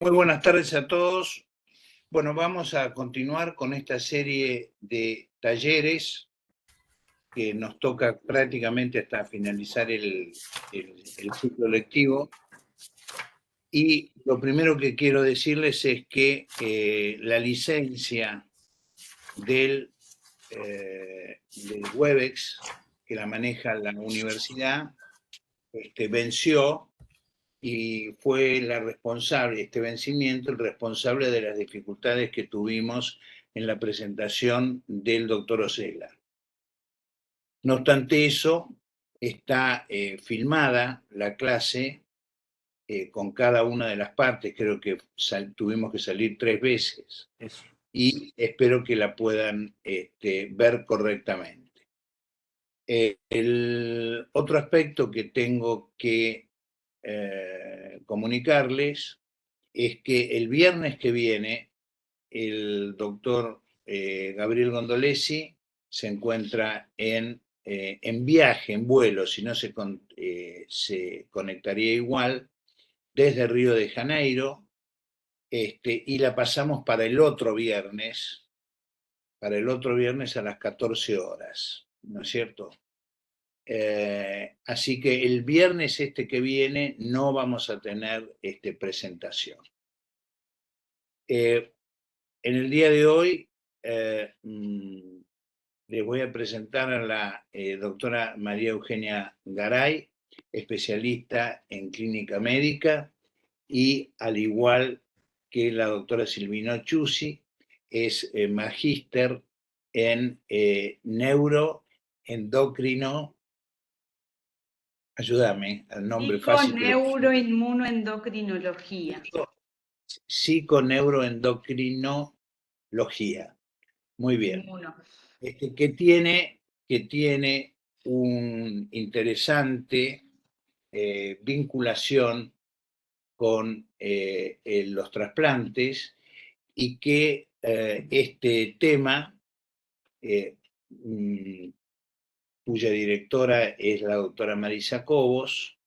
Muy buenas tardes a todos. Bueno, vamos a continuar con esta serie de talleres que nos toca prácticamente hasta finalizar el ciclo lectivo. Y lo primero que quiero decirles es que la licencia del Webex, que la maneja la universidad, venció y fue la responsable, este vencimiento, el responsable de las dificultades que tuvimos en la presentación del doctor Osela. No obstante eso, está filmada la clase con cada una de las partes, creo que tuvimos que salir 3 veces. Eso. Y espero que la puedan ver correctamente. El otro aspecto que tengo que comunicarles es que el viernes que viene el doctor Gabriel Gondolesi se encuentra en viaje, en vuelo, si no se conectaría igual, desde Río de Janeiro, y la pasamos para el otro viernes a las 14 horas, ¿no es cierto? Así que el viernes que viene no vamos a tener presentación. En el día de hoy les voy a presentar a la doctora María Eugenia Garay, especialista en clínica médica, y al igual que la doctora Silvino Chusi, es magíster en neuroendocrino. Ayúdame, al nombre fácil. Psiconeuroinmunoendocrinología. Psiconeuroendocrinología. Muy bien. Que tiene un interesante vinculación con los trasplantes y que este tema, cuya directora es la doctora Marisa Cobos,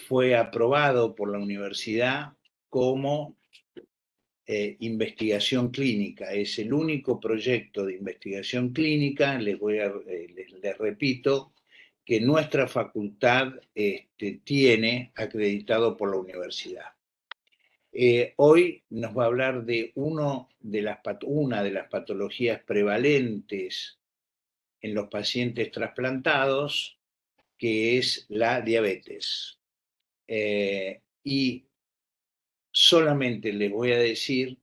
fue aprobado por la universidad como investigación clínica. Es el único proyecto de investigación clínica, les repito, que nuestra facultad tiene acreditado por la universidad. Hoy nos va a hablar de una de las patologías prevalentes en los pacientes trasplantados, que es la diabetes. Y solamente les voy a decir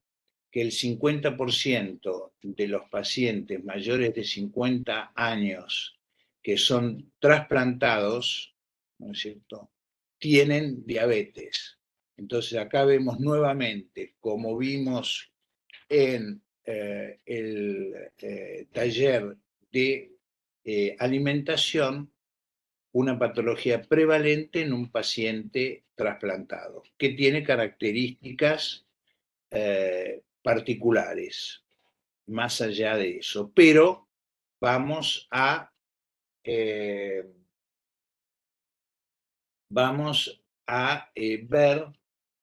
que el 50% de los pacientes mayores de 50 años que son trasplantados, ¿no es cierto?, tienen diabetes. Entonces acá vemos nuevamente, como vimos en el taller de alimentación, una patología prevalente en un paciente trasplantado, que tiene características particulares, más allá de eso. Pero vamos a ver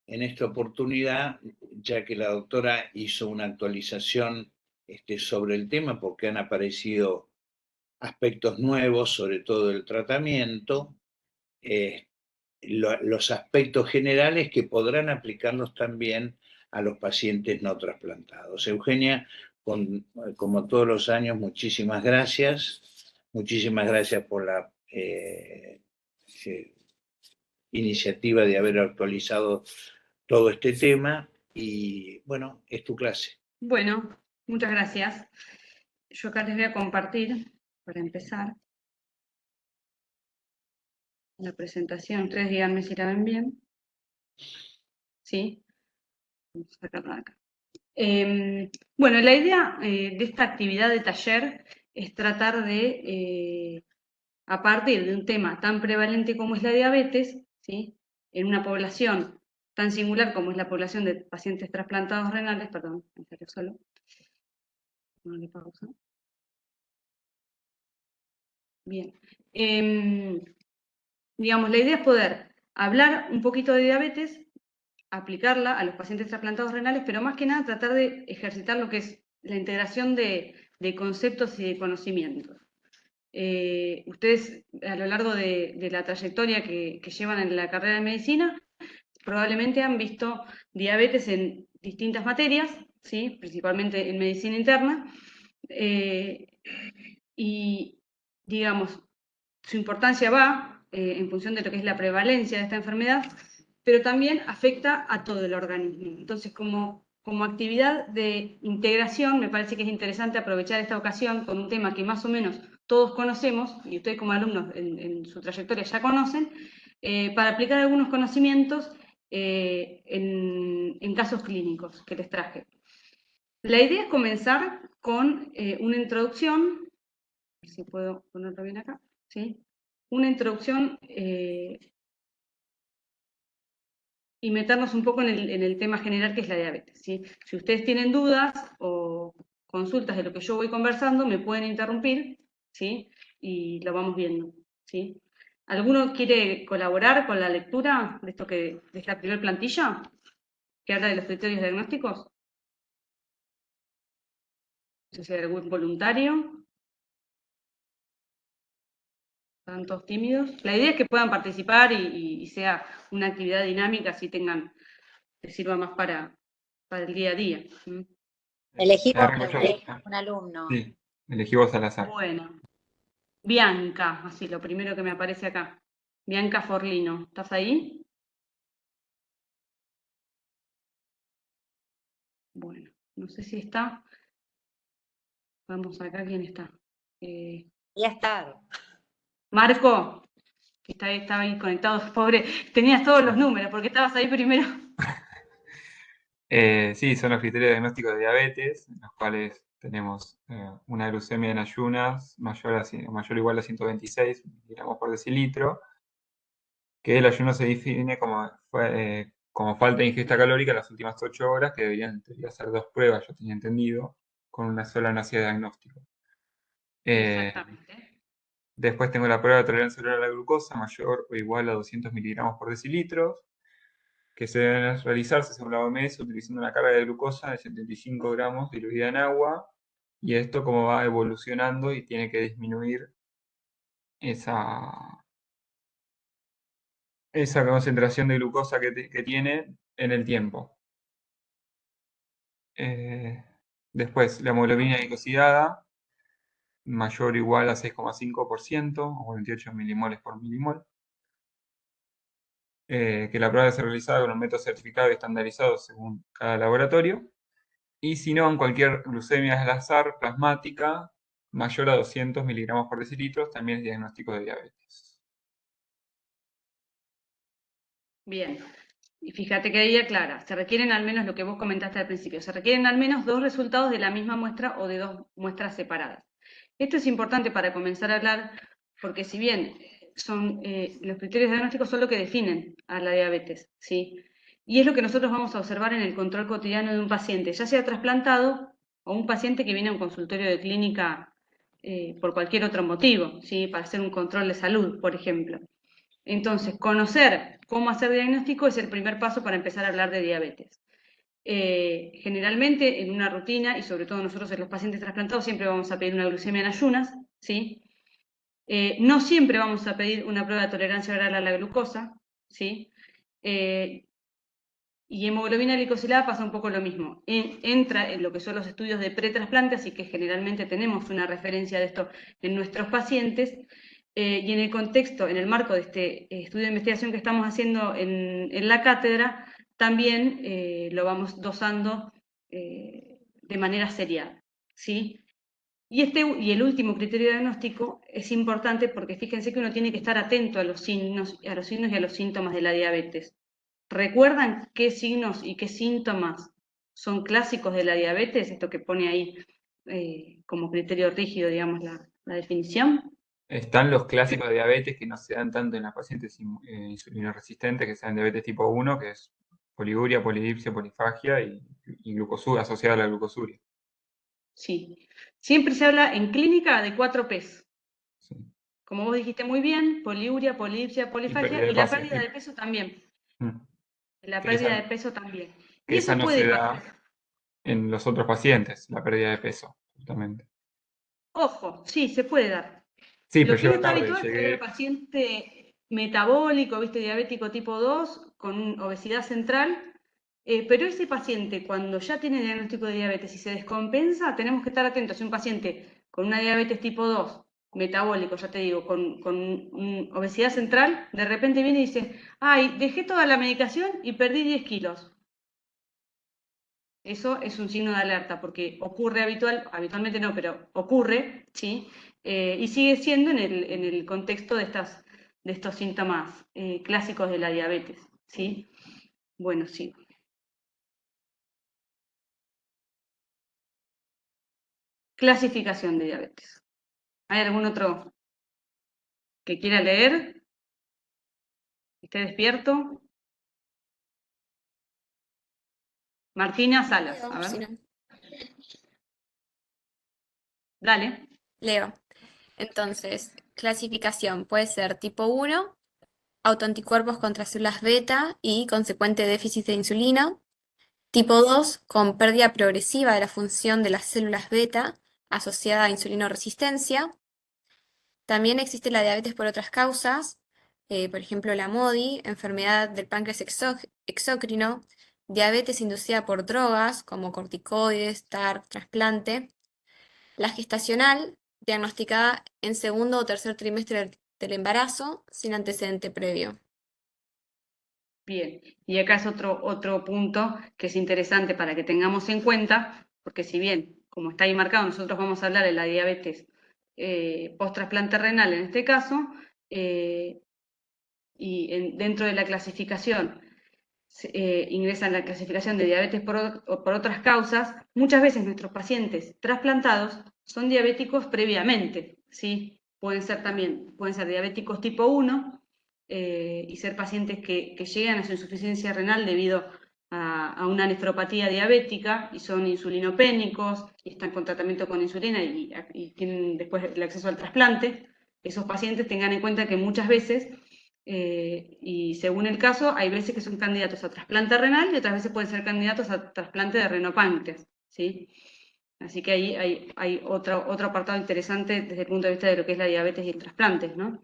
en esta oportunidad, ya que la doctora hizo una actualización sobre el tema, porque han aparecido aspectos nuevos, sobre todo el tratamiento, los aspectos generales que podrán aplicarlos también a los pacientes no trasplantados. Eugenia, como todos los años, muchísimas gracias. Muchísimas gracias por la iniciativa de haber actualizado todo este tema. Y bueno, es tu clase. Bueno, muchas gracias. Yo acá les voy a compartir, para empezar, la presentación. Ustedes díganme si la ven bien. ¿Sí? Vamos a sacarla de acá. Bueno, la idea de esta actividad de taller es tratar de, a partir de un tema tan prevalente como es la diabetes, ¿sí?, en una población tan singular como es la población de pacientes trasplantados renales, perdón, me salió solo. Ponle pausa. Bien. Digamos, la idea es poder hablar un poquito de diabetes, aplicarla a los pacientes trasplantados renales, pero más que nada tratar de ejercitar lo que es la integración de conceptos y de conocimientos. Ustedes a lo largo de la trayectoria que llevan en la carrera de medicina, probablemente han visto diabetes en distintas materias, ¿sí? Principalmente en medicina interna, y digamos, su importancia va en función de lo que es la prevalencia de esta enfermedad, pero también afecta a todo el organismo. Entonces, como actividad de integración, me parece que es interesante aprovechar esta ocasión con un tema que más o menos todos conocemos, y ustedes como alumnos en su trayectoria ya conocen, para aplicar algunos conocimientos en casos clínicos que les traje. La idea es comenzar con una introducción, a ver si puedo ponerlo bien acá, ¿sí? Una introducción y meternos un poco en el tema general que es la diabetes, ¿sí? Si ustedes tienen dudas o consultas de lo que yo voy conversando, me pueden interrumpir, ¿sí? Y lo vamos viendo, ¿sí? ¿Alguno quiere colaborar con la lectura de esto de esta primera plantilla que habla de los criterios diagnósticos? No sé si hay algún voluntario. Están todos tímidos. La idea es que puedan participar y sea una actividad dinámica, así les sirva más para el día a día. Elegí Arranco un alumno. Sí, elegí vos al azar. Bueno, Bianca, así lo primero que me aparece acá. Bianca Forlino, ¿estás ahí? Bueno, no sé si está. Vamos acá, ¿quién está? Ya está. Marco, que estaba ahí conectado, pobre, tenías todos los números, porque estabas ahí primero. Sí, son los criterios diagnósticos de diabetes, en los cuales tenemos una glucemia en ayunas mayor o igual a 126 miligramos por decilitro, que el ayuno se define como falta de ingesta calórica en las últimas 8 horas, que deberían ser 2 pruebas, yo tenía entendido, con una sola no hacía diagnóstico. Exactamente. Después tengo la prueba de tolerancia oral a la glucosa mayor o igual a 200 miligramos por decilitro, que se deben realizarse según la OMS utilizando una carga de glucosa de 75 gramos diluida en agua, y esto como va evolucionando y tiene que disminuir esa concentración de glucosa que tiene en el tiempo. Después, la hemoglobina glicosilada mayor o igual a 6,5% o 48 milimoles por milimol. Que la prueba debe ser realizada con un método certificado y estandarizado según cada laboratorio. Y si no, en cualquier glucemia al azar plasmática mayor a 200 miligramos por decilitro, también es diagnóstico de diabetes. Bien. Y fíjate que ahí aclara, se requieren al menos lo que vos comentaste al principio, se requieren al menos 2 resultados de la misma muestra o de 2 muestras separadas. Esto es importante para comenzar a hablar, porque si bien los criterios diagnósticos son lo que definen a la diabetes, ¿sí? Y es lo que nosotros vamos a observar en el control cotidiano de un paciente, ya sea trasplantado o un paciente que viene a un consultorio de clínica por cualquier otro motivo, ¿sí? Para hacer un control de salud, por ejemplo. Entonces, conocer cómo hacer diagnóstico es el primer paso para empezar a hablar de diabetes. Generalmente en una rutina, y sobre todo nosotros en los pacientes trasplantados, siempre vamos a pedir una glucemia en ayunas, ¿sí? No siempre vamos a pedir una prueba de tolerancia oral a la glucosa, ¿sí? Y hemoglobina glicosilada pasa un poco lo mismo. Entra en lo que son los estudios de pretrasplante, así que generalmente tenemos una referencia de esto en nuestros pacientes. Y en el contexto, en el marco de este estudio de investigación que estamos haciendo en la cátedra, también lo vamos dosando de manera serial, ¿sí? Y el último criterio diagnóstico es importante porque fíjense que uno tiene que estar atento a los signos y a los síntomas de la diabetes. ¿Recuerdan qué signos y qué síntomas son clásicos de la diabetes? Esto que pone ahí como criterio rígido, digamos, la definición. Están los clásicos de diabetes que no se dan tanto en las pacientes insulinoresistentes, que sean diabetes tipo 1, que es poliguria, polidipsia, polifagia y glucosuria, asociada a la glucosuria. Sí. Siempre se habla en clínica de 4 Ps. Sí. Como vos dijiste muy bien, poliuria, polidipsia, polifagia y la pérdida de peso también. La Que pérdida esa- de peso también. que Y esa eso no puede se pasar. da en los otros pacientes, la pérdida de peso, justamente. Ojo, sí, se puede dar. Sí, Lo pero que no llego está tarde, habitual sería el llegué. paciente metabólico, ¿viste? Diabético tipo 2, con obesidad central. Pero ese paciente, cuando ya tiene diagnóstico de diabetes y se descompensa, tenemos que estar atentos. Si un paciente con una diabetes tipo 2, metabólico, ya te digo, con obesidad central, de repente viene y dice, ay, dejé toda la medicación y perdí 10 kilos. Eso es un signo de alerta, porque ocurre habitualmente no, pero ocurre, ¿sí? Y sigue siendo en el contexto de estos síntomas clásicos de la diabetes, ¿sí? Bueno, sí. Clasificación de diabetes. ¿Hay algún otro que quiera leer? ¿Esté despierto? Martina Salas, Leo, a si ver, no. dale. Leo. Entonces, clasificación puede ser tipo 1, autoanticuerpos contra células beta y consecuente déficit de insulina. Tipo 2, con pérdida progresiva de la función de las células beta asociada a insulinoresistencia. También existe la diabetes por otras causas, por ejemplo la MODY, enfermedad del páncreas exócrino, diabetes inducida por drogas como corticoides, TARP, trasplante. La gestacional, diagnosticada en segundo o tercer trimestre del embarazo, sin antecedente previo. Bien, y acá es otro punto que es interesante para que tengamos en cuenta, porque si bien, como está ahí marcado, nosotros vamos a hablar de la diabetes post-trasplante renal en este caso, y dentro de la clasificación ingresa en la clasificación de diabetes por otras causas, muchas veces nuestros pacientes trasplantados son diabéticos previamente, ¿sí? Pueden ser diabéticos tipo 1 y ser pacientes que llegan a su insuficiencia renal debido a una nefropatía diabética y son insulinopénicos y están con tratamiento con insulina y tienen después el acceso al trasplante. Esos pacientes tengan en cuenta que muchas veces y según el caso, hay veces que son candidatos a trasplante renal y otras veces pueden ser candidatos a trasplante de renopáncreas, ¿sí? Así que ahí hay otro apartado interesante desde el punto de vista de lo que es la diabetes y el trasplante, ¿no?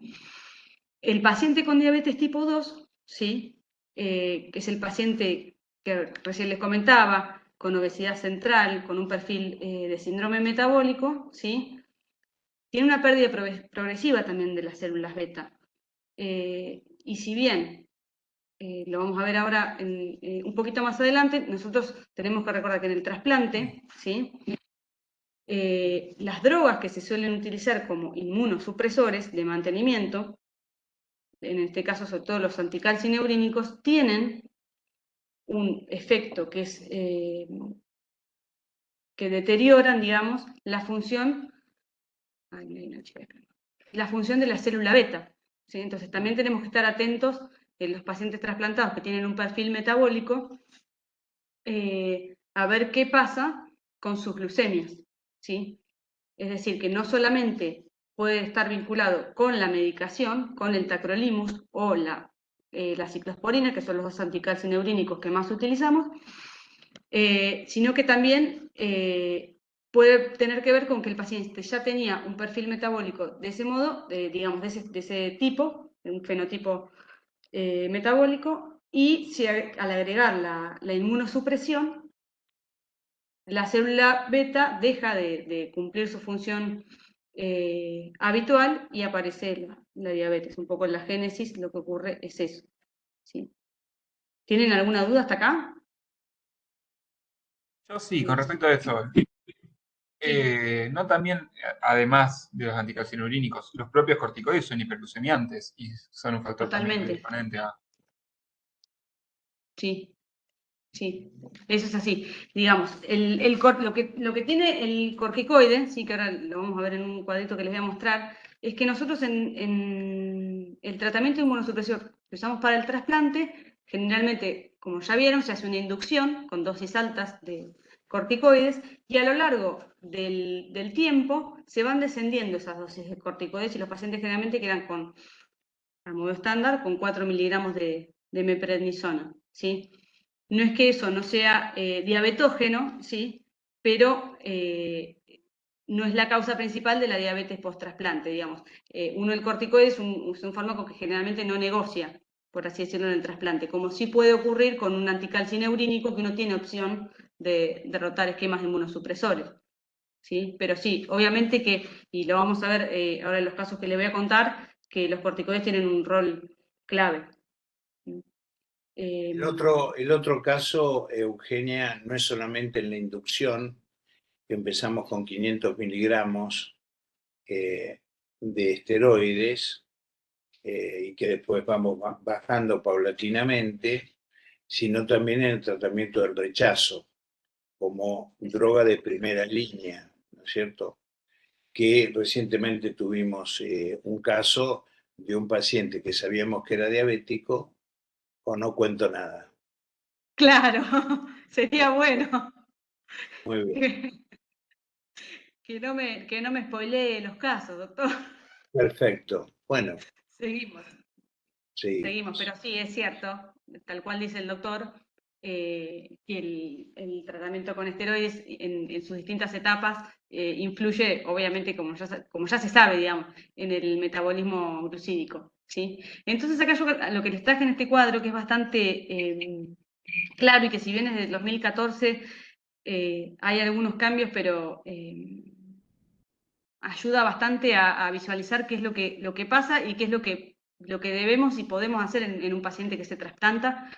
El paciente con diabetes tipo 2, ¿sí? Que es el paciente que recién les comentaba, con obesidad central, con un perfil de síndrome metabólico, ¿sí? Tiene una pérdida progresiva también de las células beta. Y si bien lo vamos a ver ahora un poquito más adelante, nosotros tenemos que recordar que en el trasplante, ¿sí? Las drogas que se suelen utilizar como inmunosupresores de mantenimiento, en este caso sobre todo los anticalcineurínicos, tienen un efecto que es que deterioran, digamos, la función de la célula beta, ¿sí? Entonces también tenemos que estar atentos en los pacientes trasplantados que tienen un perfil metabólico a ver qué pasa con sus glucemias, ¿sí? Es decir, que no solamente puede estar vinculado con la medicación, con el tacrolimus o la ciclosporina, que son los dos anticalcineurínicos que más utilizamos, sino que también puede tener que ver con que el paciente ya tenía un perfil metabólico de ese modo, digamos, de ese tipo, de un fenotipo metabólico, y si al agregar la inmunosupresión, la célula beta deja de cumplir su función habitual y aparece la diabetes. Un poco en la génesis lo que ocurre es eso, ¿sí? ¿Tienen alguna duda hasta acá? Yo sí, con respecto a eso. No también, además de los anticalcinurínicos, los propios corticoides son hiperglucemiantes y son un factor también Totalmente. predisponente a... Sí, sí, eso es así. Digamos, lo que tiene el corticoide, sí, que ahora lo vamos a ver en un cuadrito que les voy a mostrar, es que nosotros en el tratamiento de inmunosupresor que usamos para el trasplante, generalmente, como ya vieron, se hace una inducción con dosis altas de corticoides y a lo largo del tiempo se van descendiendo esas dosis de corticoides y los pacientes generalmente quedan con, a modo estándar, con 4 miligramos de meprednisona. ¿sí? No es que eso no sea diabetógeno, ¿sí? Pero no es la causa principal de la diabetes post-trasplante, digamos. El corticoide es un fármaco que generalmente no negocia, por así decirlo, en el trasplante, como sí puede ocurrir con un anticalcineurínico que no tiene opción de derrotar esquemas inmunosupresores, ¿sí? Pero sí, obviamente que, y lo vamos a ver ahora en los casos que le voy a contar, que los corticoides tienen un rol clave. El otro caso, Eugenia, no es solamente en la inducción, que empezamos con 500 miligramos de esteroides y que después vamos bajando paulatinamente, sino también en el tratamiento del rechazo, como droga de primera línea, ¿no es cierto? Que recientemente tuvimos un caso de un paciente que sabíamos que era diabético, o no cuento nada. Claro, sería bueno Muy bien, que no me spoilee los casos, doctor. perfecto. Bueno, Seguimos, seguimos, seguimos. pero sí, es cierto, tal cual dice el doctor, que el tratamiento con esteroides en sus distintas etapas influye, obviamente, como ya se sabe, digamos, en el metabolismo glucídico, ¿sí? Entonces acá yo lo que les traje en este cuadro, que es bastante claro y que si bien es del 2014 hay algunos cambios, pero ayuda bastante a visualizar qué es lo que pasa y qué es lo que debemos y podemos hacer en un paciente que se trasplanta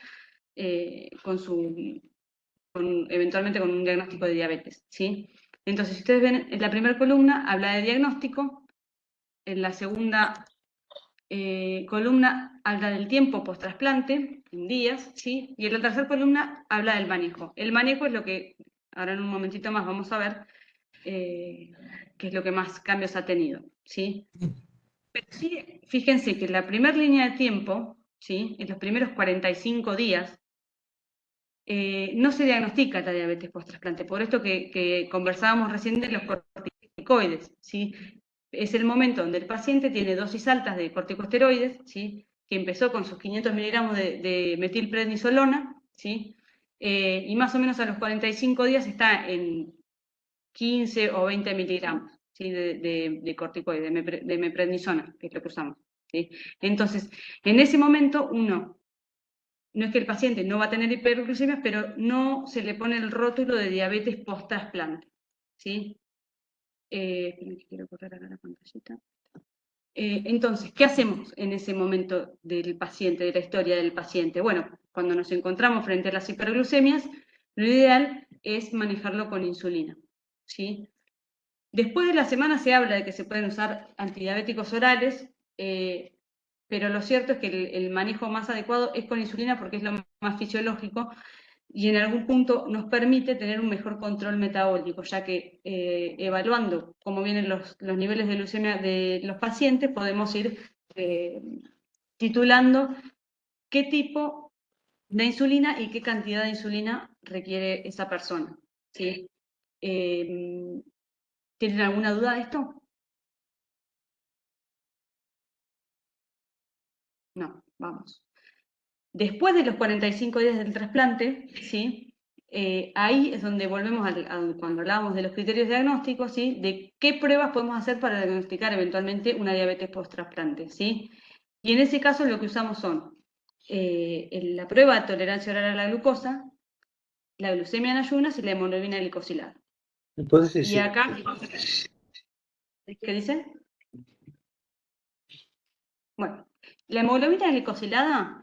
eventualmente con un diagnóstico de diabetes, ¿sí? Entonces, si ustedes ven, en la primera columna habla de diagnóstico, en la segunda columna habla del tiempo post-trasplante, en días, ¿sí? Y en la tercera columna habla del manejo. El manejo es lo que ahora en un momentito más vamos a ver, qué es lo que más cambios ha tenido, ¿sí? Pero sí, fíjense que en la primera línea de tiempo, ¿sí? En los primeros 45 días, no se diagnostica la diabetes post-trasplante, por esto que conversábamos recién de los corticoides, ¿sí? Es el momento donde el paciente tiene dosis altas de corticosteroides, ¿sí? Que empezó con sus 500 miligramos de metilprednisolona, ¿sí? Y más o menos a los 45 días está en 15 o 20 miligramos, ¿sí? de corticoides, de meprednisona, que es lo que usamos, ¿sí? Entonces, en ese momento no es que el paciente no va a tener hiperglucemias, pero no se le pone el rótulo de diabetes post-trasplante, ¿sí? Quiero correr acá la pantallita. Entonces, ¿qué hacemos en ese momento del paciente, de la historia del paciente? Bueno, cuando nos encontramos frente a las hiperglucemias, lo ideal es manejarlo con insulina, ¿sí? Después de la semana se habla de que se pueden usar antidiabéticos orales, pero lo cierto es que el manejo más adecuado es con insulina porque es lo más fisiológico y en algún punto nos permite tener un mejor control metabólico, ya que evaluando cómo vienen los niveles de glucemia de los pacientes, podemos ir titulando qué tipo de insulina y qué cantidad de insulina requiere esa persona, ¿sí? ¿Tienen alguna duda de esto? No, vamos. Después de los 45 días del trasplante, ¿sí? Ahí es donde volvemos cuando hablábamos de los criterios diagnósticos, ¿sí? De qué pruebas podemos hacer para diagnosticar eventualmente una diabetes post-trasplante, ¿sí? Y en ese caso lo que usamos son la prueba de tolerancia oral a la glucosa, la glucemia en ayunas y la hemoglobina glicosilada. ¿Puedes Y decir? acá, ¿qué dice? Bueno, la hemoglobina glicosilada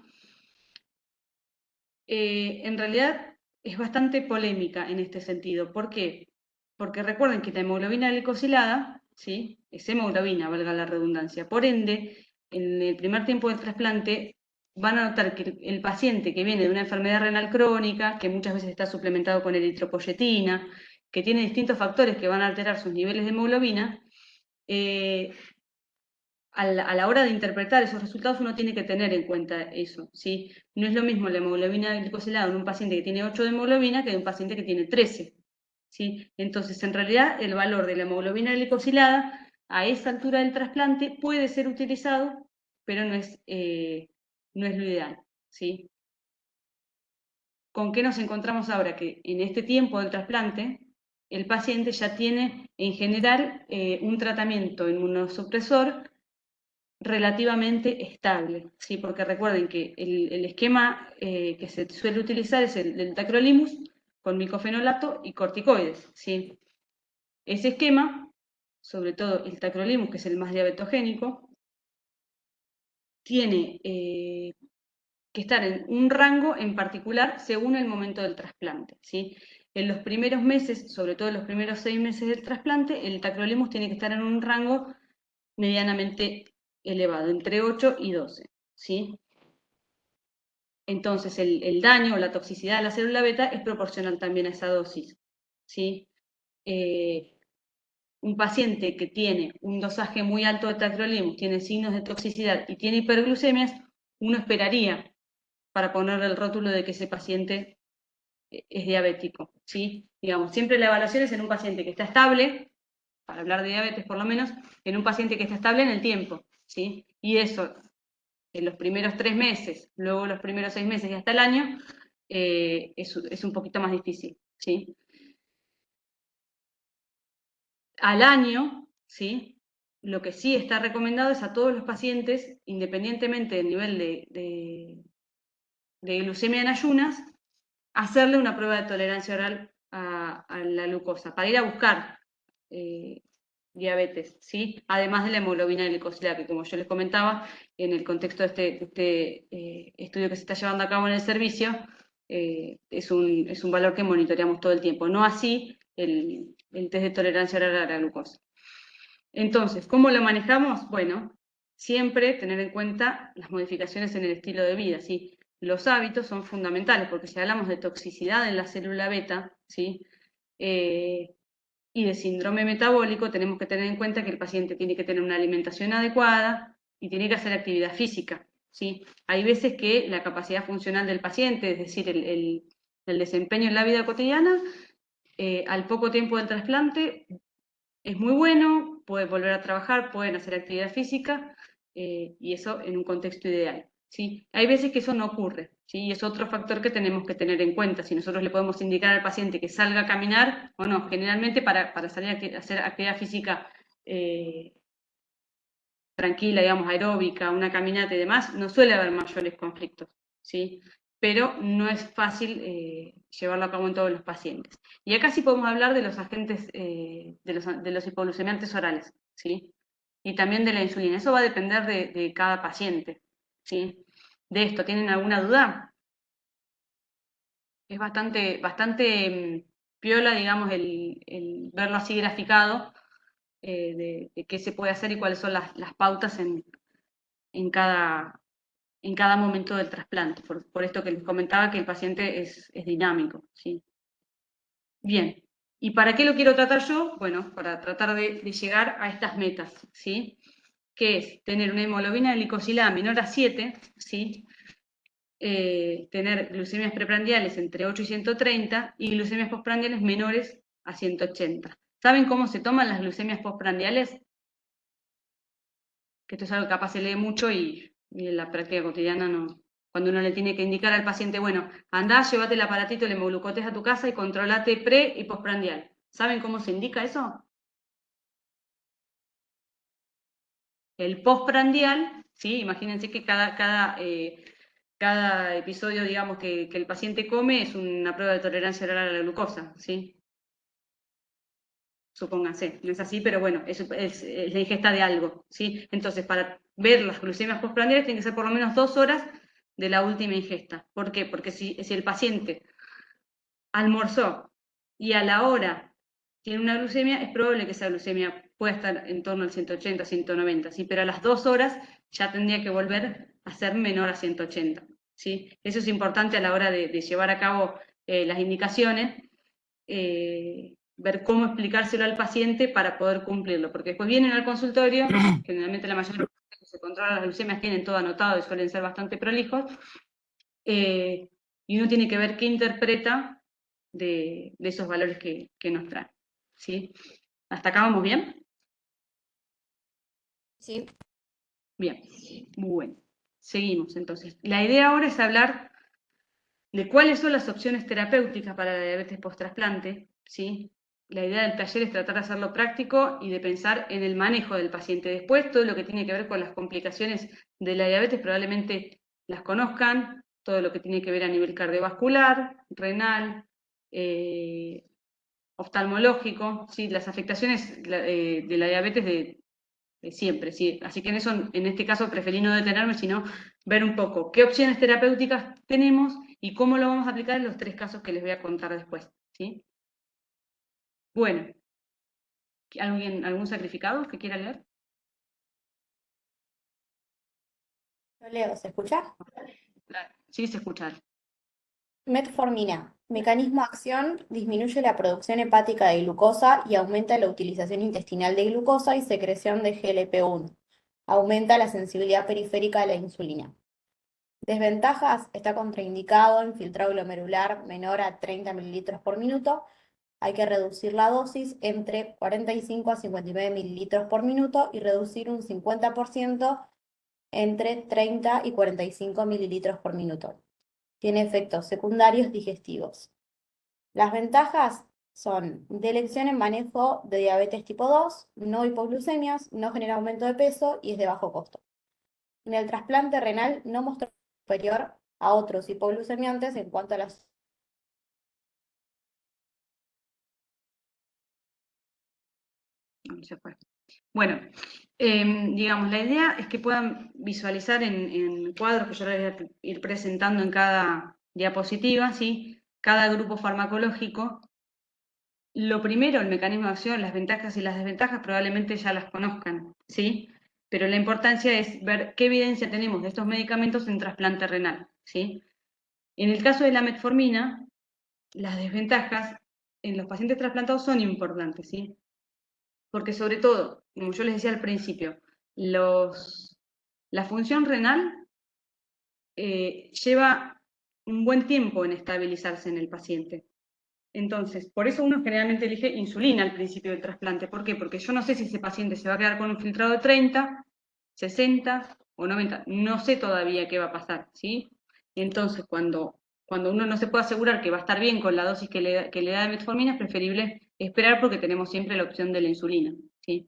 en realidad es bastante polémica en este sentido. ¿Por qué? Porque recuerden que la hemoglobina glicosilada, ¿sí? Es hemoglobina, valga la redundancia. Por ende, en el primer tiempo del trasplante van a notar que el paciente que viene de una enfermedad renal crónica, que muchas veces está suplementado con eritropoyetina, que tiene distintos factores que van a alterar sus niveles de hemoglobina, a la hora de interpretar esos resultados uno tiene que tener en cuenta eso, ¿sí? No es lo mismo la hemoglobina glicosilada en un paciente que tiene 8 de hemoglobina que de un paciente que tiene 13, ¿sí? Entonces, en realidad, el valor de la hemoglobina glicosilada a esa altura del trasplante puede ser utilizado, pero no es lo ideal, ¿sí? ¿con qué nos encontramos ahora? Que en este tiempo del trasplante, el paciente ya tiene en general un tratamiento inmunosupresor relativamente estable, ¿sí? Porque recuerden que el esquema que se suele utilizar es el del tacrolimus con micofenolato y corticoides, ¿sí? Ese esquema, sobre todo el tacrolimus, que es el más diabetogénico, tiene que estar en un rango en particular según el momento del trasplante, ¿sí? En los primeros meses, sobre todo en los primeros 6 meses del trasplante, el tacrolimus tiene que estar en un rango medianamente elevado, entre 8 y 12, ¿sí? Entonces el daño o la toxicidad de la célula beta es proporcional también a esa dosis, ¿sí? Un paciente que tiene un dosaje muy alto de tacrolimus, tiene signos de toxicidad y tiene hiperglucemias, uno esperaría para ponerle el rótulo de que ese paciente es diabético, ¿sí? Digamos, siempre la evaluación es en un paciente que está estable, para hablar de diabetes por lo menos, en un paciente que está estable en el tiempo, ¿sí? Y eso, en los primeros 3 meses, luego los primeros 6 meses y hasta el año, es un poquito más difícil, ¿sí? Al año, ¿sí? Lo que sí está recomendado es a todos los pacientes, independientemente del nivel de glucemia en ayunas, hacerle una prueba de tolerancia oral a la glucosa, para ir a buscar diabetes, ¿sí? Además de la hemoglobina glicosilada, que como yo les comentaba, en el contexto de este estudio que se está llevando a cabo en el servicio, es un valor que monitoreamos todo el tiempo, no así el test de tolerancia oral a la glucosa. Entonces, ¿cómo lo manejamos? Bueno, siempre tener en cuenta las modificaciones en el estilo de vida, ¿sí? Los hábitos son fundamentales, porque si hablamos de toxicidad en la célula beta, ¿sí? Y de síndrome metabólico, tenemos que tener en cuenta que el paciente tiene que tener una alimentación adecuada y tiene que hacer actividad física, ¿sí? Hay veces que la capacidad funcional del paciente, es decir, el desempeño en la vida cotidiana, al poco tiempo del trasplante, es muy bueno, puede volver a trabajar, pueden hacer actividad física, y eso en un contexto ideal, ¿sí? Hay veces que eso no ocurre, ¿sí? Y es otro factor que tenemos que tener en cuenta. Si nosotros le podemos indicar al paciente que salga a caminar o no, generalmente para salir a hacer actividad física tranquila, digamos, aeróbica, una caminata y demás, no suele haber mayores conflictos, ¿sí? Pero no es fácil llevarlo a cabo en todos los pacientes. Y acá sí podemos hablar de los agentes, de los hipoglucemiantes orales, ¿sí? Y también de la insulina. Eso va a depender de cada paciente, ¿sí? De esto, ¿tienen alguna duda? Es bastante piola, digamos, el verlo así graficado, de qué se puede hacer y cuáles son las pautas en cada, en cada momento del trasplante, por esto que les comentaba que el paciente es dinámico, ¿sí? Bien, ¿y para qué lo quiero tratar yo? Bueno, para tratar de llegar a estas metas, ¿sí? Que es tener una hemoglobina glicosilada menor a 7, ¿sí? Tener glucemias preprandiales entre 8 y 130 y glucemias postprandiales menores a 180. ¿Saben cómo se toman las glucemias postprandiales? Que esto es algo que capaz se lee mucho y en la práctica cotidiana no. Cuando uno le tiene que indicar al paciente, bueno, andá, llévate el aparatito, el hemoglucotés a tu casa y controlate pre y postprandial. ¿Saben cómo se indica eso? El postprandial, ¿sí? Imagínense que cada episodio, digamos, que el paciente come es una prueba de tolerancia oral a la glucosa, ¿sí? Supónganse, no es así, pero bueno, es la ingesta de algo, ¿sí? Entonces, para ver las glucemias postprandiales tiene que ser por lo menos 2 horas de la última ingesta. ¿Por qué? Porque si el paciente almorzó y a la hora tiene una glucemia, es probable que esa glucemia pueda estar en torno al 180, 190, ¿sí? Pero a las 2 horas ya tendría que volver a ser menor a 180, ¿sí? Eso es importante a la hora de llevar a cabo las indicaciones, ver cómo explicárselo al paciente para poder cumplirlo, porque después vienen al consultorio, generalmente la mayoría de los pacientes que se controlan las glucemias tienen todo anotado y suelen ser bastante prolijos, y uno tiene que ver qué interpreta de esos valores que nos traen, ¿sí? ¿Hasta acá vamos bien? Sí. Bien, muy bueno. Seguimos entonces. La idea ahora es hablar de cuáles son las opciones terapéuticas para la diabetes post-trasplante, ¿sí? La idea del taller es tratar de hacerlo práctico y de pensar en el manejo del paciente. Después, todo lo que tiene que ver con las complicaciones de la diabetes probablemente las conozcan, todo lo que tiene que ver a nivel cardiovascular, renal, oftalmológico, ¿sí? Las afectaciones de la diabetes de siempre, ¿sí? Así que en eso, en este caso, preferí no detenerme, sino ver un poco qué opciones terapéuticas tenemos y cómo lo vamos a aplicar en los 3 casos que les voy a contar después, ¿sí? Bueno, ¿algún sacrificado que quiera leer? Yo leo, ¿se escucha? Sí, se escucha. Metformina. Mecanismo de acción: disminuye la producción hepática de glucosa y aumenta la utilización intestinal de glucosa y secreción de GLP-1. Aumenta la sensibilidad periférica a la insulina. Desventajas: está contraindicado en filtrado glomerular menor a 30 mililitros por minuto. Hay que reducir la dosis entre 45 a 59 mililitros por minuto y reducir un 50% entre 30 y 45 mililitros por minuto. Tiene efectos secundarios digestivos. Las ventajas son de elección en manejo de diabetes tipo 2, no hipoglucemias, no genera aumento de peso y es de bajo costo. En el trasplante renal no mostró superior a otros hipoglucemiantes en cuanto a las... Se fue. Bueno, digamos, la idea es que puedan visualizar en cuadros que yo les voy a ir presentando en cada diapositiva, ¿sí? Cada grupo farmacológico. Lo primero, el mecanismo de acción, las ventajas y las desventajas probablemente ya las conozcan, ¿sí? Pero la importancia es ver qué evidencia tenemos de estos medicamentos en trasplante renal, ¿sí? En el caso de la metformina, las desventajas en los pacientes trasplantados son importantes, ¿sí? Porque sobre todo, como yo les decía al principio, la función renal lleva un buen tiempo en estabilizarse en el paciente. Entonces, por eso uno generalmente elige insulina al principio del trasplante. ¿Por qué? Porque yo no sé si ese paciente se va a quedar con un filtrado de 30, 60 o 90. No sé todavía qué va a pasar, ¿sí? Entonces, cuando uno no se puede asegurar que va a estar bien con la dosis que le da de metformina, es preferible esperar porque tenemos siempre la opción de la insulina, ¿sí?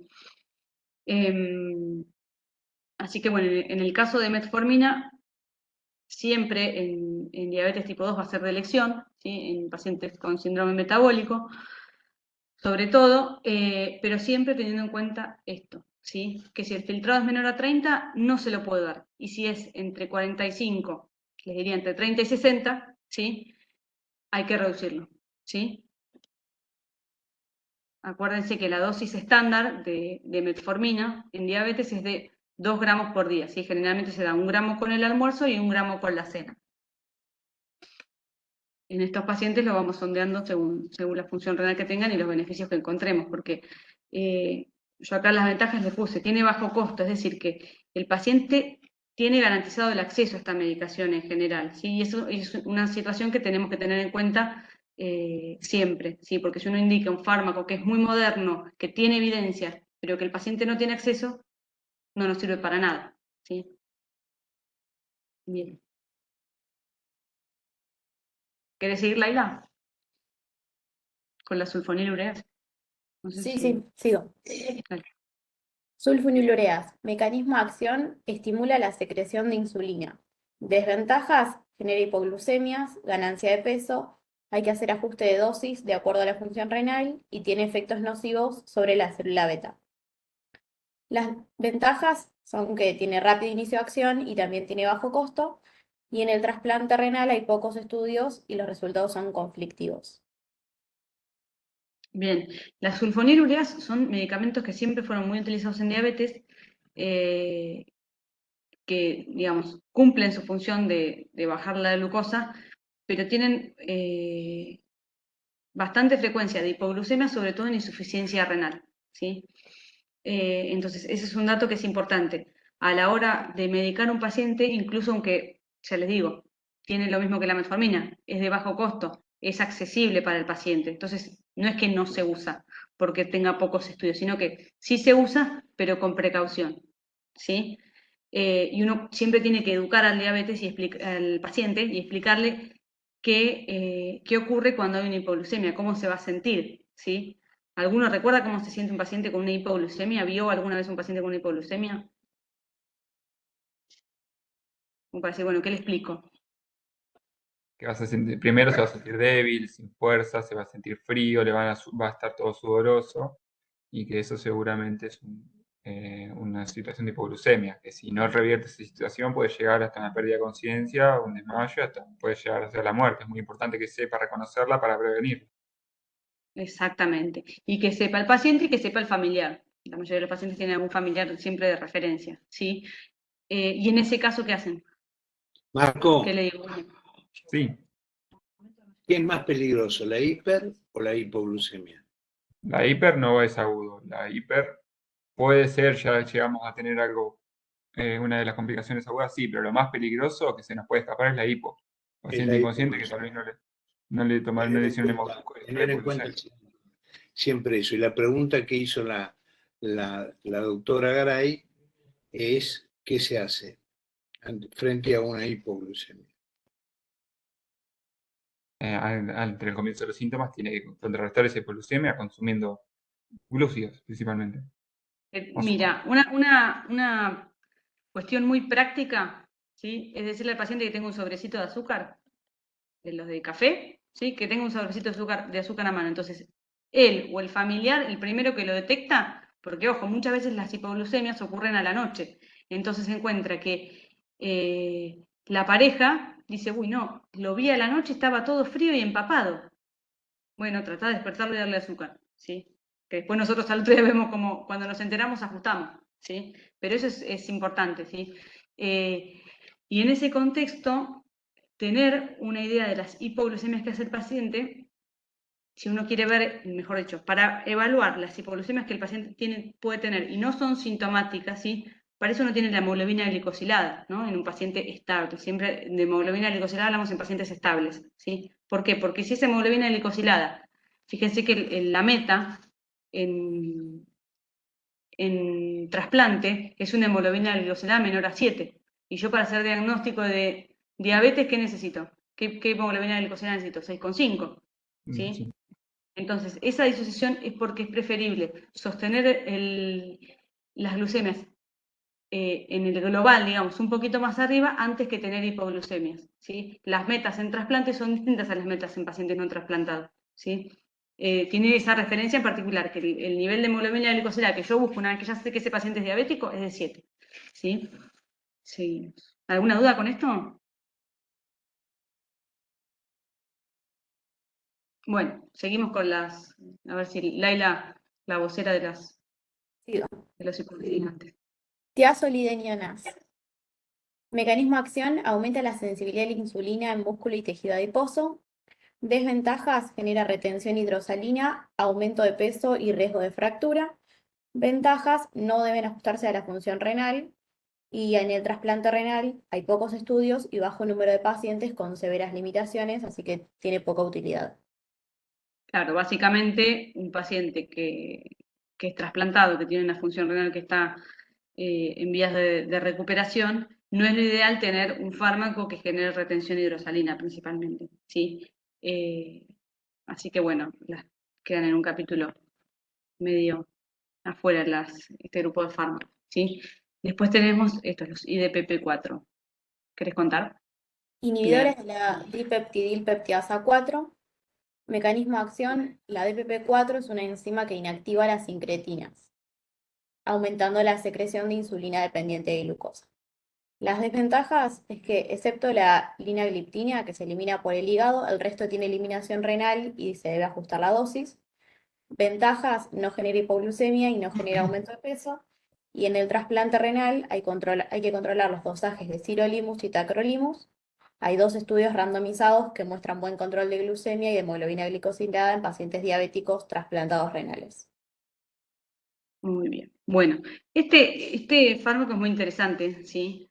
Así que, bueno, en el caso de metformina, siempre en diabetes tipo 2 va a ser de elección, ¿sí? En pacientes con síndrome metabólico, sobre todo, pero siempre teniendo en cuenta esto, ¿sí? Que si el filtrado es menor a 30, no se lo puede dar. Y si es entre 45, les diría entre 30 y 60, ¿sí? Hay que reducirlo, ¿sí? Acuérdense que la dosis estándar de metformina en diabetes es de 2 gramos por día, ¿sí? Generalmente se da 1 gramo con el almuerzo y 1 gramo con la cena. En estos pacientes lo vamos sondeando según la función renal que tengan y los beneficios que encontremos, porque yo acá las ventajas les puse, tiene bajo costo, es decir, que el paciente tiene garantizado el acceso a esta medicación en general, ¿sí? Y eso es una situación que tenemos que tener en cuenta siempre, ¿sí? Porque si uno indica un fármaco que es muy moderno, que tiene evidencia, pero que el paciente no tiene acceso, no nos sirve para nada, ¿sí? Bien. ¿Querés seguir, Laila? Con la sulfonilureas. No sé Sí, si... sigo. Dale. Sulfonilureas. Mecanismo de acción: estimula la secreción de insulina. Desventajas: genera hipoglucemias, ganancia de peso, hay que hacer ajuste de dosis de acuerdo a la función renal y tiene efectos nocivos sobre la célula beta. Las ventajas son que tiene rápido inicio de acción y también tiene bajo costo, y en el trasplante renal hay pocos estudios y los resultados son conflictivos. Bien, las sulfonilureas son medicamentos que siempre fueron muy utilizados en diabetes, que, digamos, cumplen su función de bajar la glucosa, pero tienen bastante frecuencia de hipoglucemia, sobre todo en insuficiencia renal, ¿sí? Entonces, ese es un dato que es importante. A la hora de medicar a un paciente, incluso aunque, ya les digo, tiene lo mismo que la metformina, es de bajo costo, es accesible para el paciente. Entonces, no es que no se usa porque tenga pocos estudios, sino que sí se usa, pero con precaución, ¿sí? Y uno siempre tiene que educar al diabetes y al paciente y explicarle qué ocurre cuando hay una hipoglucemia, cómo se va a sentir, ¿sí? ¿Alguno recuerda cómo se siente un paciente con una hipoglucemia? ¿Vio alguna vez un paciente con una hipoglucemia? Como para decir, bueno, ¿qué le explico? Que vas a sentir, primero se va a sentir débil, sin fuerza, se va a sentir frío, va a estar todo sudoroso, y que eso seguramente es una situación de hipoglucemia, que si no revierte esa situación puede llegar hasta una pérdida de conciencia, un desmayo, hasta puede llegar a ser la muerte. Es muy importante que sepa reconocerla para prevenir. Exactamente. Y que sepa el paciente y que sepa el familiar. La mayoría de los pacientes tienen algún familiar siempre de referencia, ¿sí? Y en ese caso, ¿qué hacen? Marco, ¿Qué le digo? Sí, ¿qué es más peligroso, la hiper o la hipoglucemia? la hiper no es agudo, la hiper puede ser, ya llegamos a tener algo, una de las complicaciones agudas, sí, pero lo más peligroso que se nos puede escapar es la hipo. Es Paciente la inconsciente que tal hipoglucemia. vez no le hicieron hemodulco y está Tener en cuenta hipoglucémico. siempre eso. Y la pregunta que hizo la doctora Garay es, ¿qué se hace frente a una hipoglucemia? Entre el comienzo de los síntomas tiene que contrarrestar esa hipoglucemia consumiendo glúcidos principalmente. Mira, una cuestión muy práctica, ¿sí? Es decirle al paciente que tenga un sobrecito de azúcar, de los de café, ¿sí? Que tenga un sobrecito de azúcar a mano. Entonces, él o el familiar, el primero que lo detecta, porque ojo, muchas veces las hipoglucemias ocurren a la noche. Entonces se encuentra que la pareja dice, uy, no, lo vi a la noche, estaba todo frío y empapado. Bueno, trata de despertarlo y darle azúcar, ¿sí? Que después nosotros al otro día vemos como cuando nos enteramos ajustamos, ¿sí? Pero eso es importante, ¿sí? Y en ese contexto, tener una idea de las hipoglucemias que hace el paciente, si uno quiere ver, mejor dicho, para evaluar las hipoglucemias que el paciente puede tener y no son sintomáticas, ¿sí? Para eso uno tiene la hemoglobina glicosilada, ¿no? En un paciente estable. Siempre de hemoglobina glicosilada hablamos en pacientes estables, ¿sí? ¿Por qué? Porque si esa hemoglobina glicosilada, fíjense que la meta en trasplante es una hemoglobina glicosilada menor a 7. Y yo para hacer diagnóstico de diabetes, ¿qué necesito? ¿Qué hemoglobina glicosilada necesito? 6,5, ¿sí? Sí. Entonces, esa disociación es porque es preferible sostener las glucemias en el global, digamos, un poquito más arriba antes que tener hipoglucemias, ¿sí? Las metas en trasplante son distintas a las metas en pacientes no trasplantados, ¿sí? Tiene esa referencia en particular, que el nivel de hemoglobina glicosilada que yo busco una vez que ya sé que ese paciente es diabético es de 7, ¿sí? Sí. ¿Alguna duda con esto? Bueno, seguimos con las, a ver si Laila, la vocera Sigo. de los hipoglucemiantes. Tiazolidinionas. Mecanismo de acción: aumenta la sensibilidad a la insulina en músculo y tejido adiposo. Desventajas: genera retención hidrosalina, aumento de peso y riesgo de fractura. Ventajas: no deben ajustarse a la función renal. Y en el trasplante renal hay pocos estudios y bajo número de pacientes con severas limitaciones, así que tiene poca utilidad. Claro, básicamente un paciente que es trasplantado, que tiene una función renal que está en vías de recuperación, no es lo ideal tener un fármaco que genere retención hidrosalina principalmente, ¿sí? Así que bueno, las quedan en un capítulo medio afuera este grupo de fármacos, ¿sí? Después tenemos estos, los IDPP4. ¿Querés contar? Inhibidores de la dipeptidilpeptidasa 4. Mecanismo de acción: la DPP4 es una enzima que inactiva las incretinas, aumentando la secreción de insulina dependiente de glucosa. Las desventajas es que, excepto la linagliptina, que se elimina por el hígado, el resto tiene eliminación renal y se debe ajustar la dosis. Ventajas: no genera hipoglucemia y no genera aumento de peso. Y en el trasplante renal hay que controlar los dosajes de sirolimus y tacrolimus. Hay 2 estudios randomizados que muestran buen control de glucemia y de hemoglobina glicosilada en pacientes diabéticos trasplantados renales. Muy bien. Bueno, este fármaco es muy interesante, ¿sí?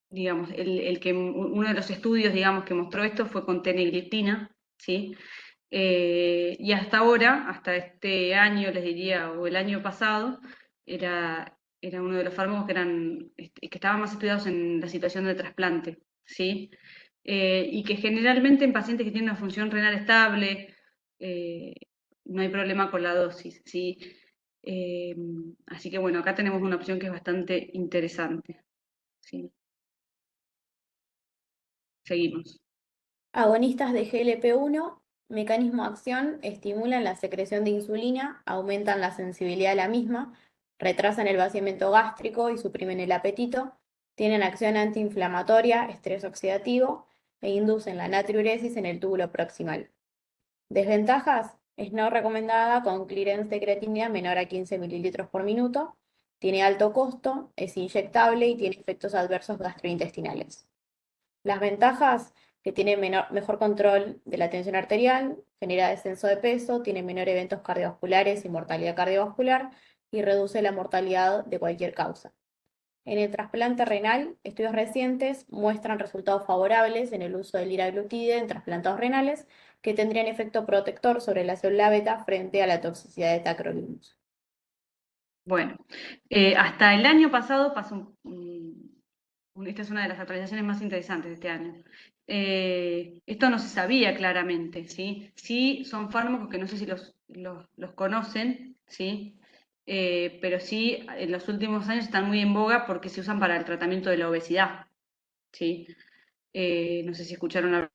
Digamos, uno de los estudios, digamos, que mostró esto fue con tenegliptina, ¿sí? Y hasta ahora, hasta este año, les diría, o el año pasado, era uno de los fármacos que estaban más estudiados en la situación de trasplante, ¿sí? y que generalmente en pacientes que tienen una función renal estable no hay problema con la dosis, ¿sí? Así que bueno, acá tenemos una opción que es bastante interesante, ¿sí? Seguimos. Agonistas de GLP-1, mecanismo de acción, estimulan la secreción de insulina, aumentan la sensibilidad a la misma, retrasan el vaciamiento gástrico y suprimen el apetito, tienen acción antiinflamatoria, estrés oxidativo e inducen la natriuresis en el túbulo proximal. Desventajas: es no recomendada con clearance de creatinina menor a 15 mililitros por minuto, tiene alto costo, es inyectable y tiene efectos adversos gastrointestinales. Las ventajas: que tiene mejor control de la tensión arterial, genera descenso de peso, tiene menor eventos cardiovasculares y mortalidad cardiovascular y reduce la mortalidad de cualquier causa. En el trasplante renal, estudios recientes muestran resultados favorables en el uso del liraglutide en trasplantados renales que tendrían efecto protector sobre la célula beta frente a la toxicidad de tacrolimus. Bueno, hasta el año pasado pasó esta es una de las actualizaciones más interesantes de este año. Esto no se sabía claramente, ¿sí? Sí son fármacos que no sé si los conocen, ¿sí? Pero sí en los últimos años están muy en boga porque se usan para el tratamiento de la obesidad, ¿sí? No sé si escucharon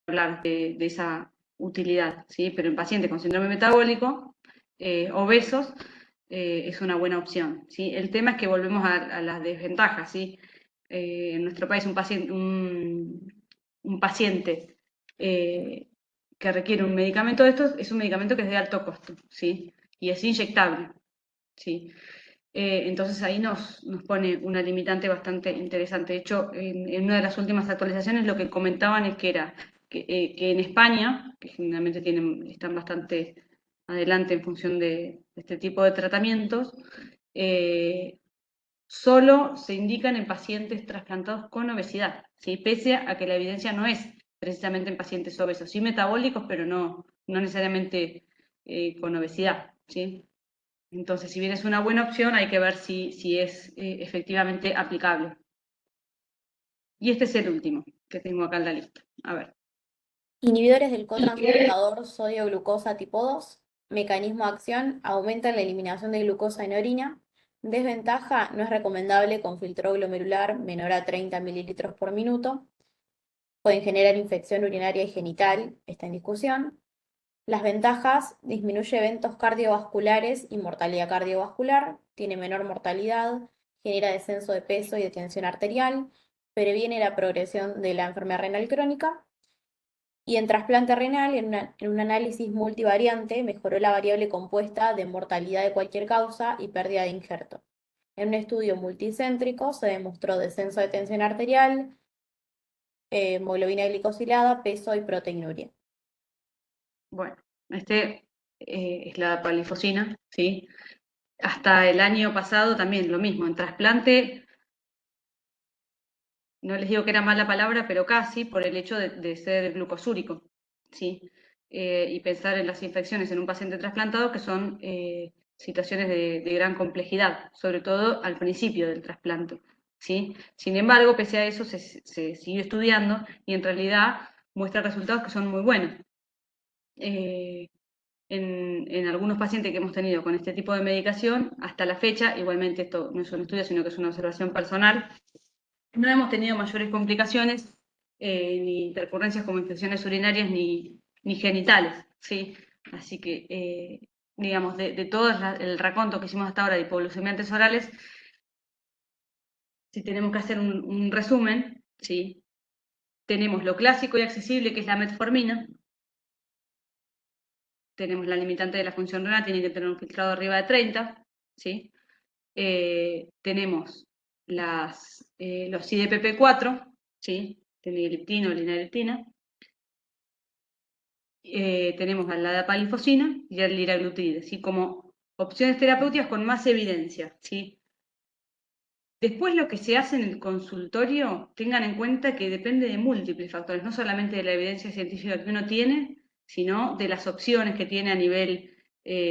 hablar de esa utilidad, ¿sí? Pero en pacientes con síndrome metabólico, obesos, es una buena opción, ¿sí? El tema es que volvemos a las desventajas, ¿sí? En nuestro país un paciente que requiere un medicamento de estos es un medicamento que es de alto costo, ¿sí? Y es inyectable, ¿sí? Entonces ahí nos pone una limitante bastante interesante. De hecho, en una de las últimas actualizaciones lo que comentaban es que era que en España, que generalmente están bastante adelante en función de este tipo de tratamientos, solo se indican en pacientes trasplantados con obesidad, ¿sí? Pese a que la evidencia no es precisamente en pacientes obesos, sí metabólicos, pero no necesariamente con obesidad, ¿sí? Entonces, si bien es una buena opción, hay que ver si es efectivamente aplicable. Y este es el último que tengo acá en la lista. A ver. Inhibidores del cotransportador sodio-glucosa tipo 2. Mecanismo de acción: aumentan la eliminación de glucosa en orina. Desventaja: no es recomendable con filtro glomerular menor a 30 mililitros por minuto. Pueden generar infección urinaria y genital, está en discusión. Las ventajas: disminuye eventos cardiovasculares y mortalidad cardiovascular, tiene menor mortalidad, genera descenso de peso y de tensión arterial, previene la progresión de la enfermedad renal crónica. Y en trasplante renal, en un análisis multivariante, mejoró la variable compuesta de mortalidad de cualquier causa y pérdida de injerto. En un estudio multicéntrico se demostró descenso de tensión arterial, hemoglobina glicosilada, peso y proteinuria. Bueno, es la palifosina, ¿sí? Hasta el año pasado también lo mismo. En trasplante, no les digo que era mala palabra, pero casi por el hecho de ser glucosúrico, ¿sí? Y pensar en las infecciones en un paciente trasplantado, que son situaciones de gran complejidad, sobre todo al principio del trasplante, ¿sí? Sin embargo, pese a eso, se siguió estudiando y en realidad muestra resultados que son muy buenos. En algunos pacientes que hemos tenido con este tipo de medicación, hasta la fecha, igualmente esto no es un estudio, sino que es una observación personal, no hemos tenido mayores complicaciones, ni intercurrencias como infecciones urinarias ni genitales, ¿sí? Así que, digamos, de todo el raconto que hicimos hasta ahora de hipoglucemiantes orales, si tenemos que hacer un resumen, ¿sí? Tenemos lo clásico y accesible, que es la metformina. Tenemos la limitante de la función renal, tiene que tener un filtrado arriba de 30, ¿sí? Tenemos los IDPP4, ¿sí? Tenigliptina o linagliptina. Tenemos la dapalifosina y el liraglutide, ¿sí? Como opciones terapéuticas con más evidencia, ¿sí? Después lo que se hace en el consultorio, tengan en cuenta que depende de múltiples factores, no solamente de la evidencia científica que uno tiene, sino de las opciones que tiene a nivel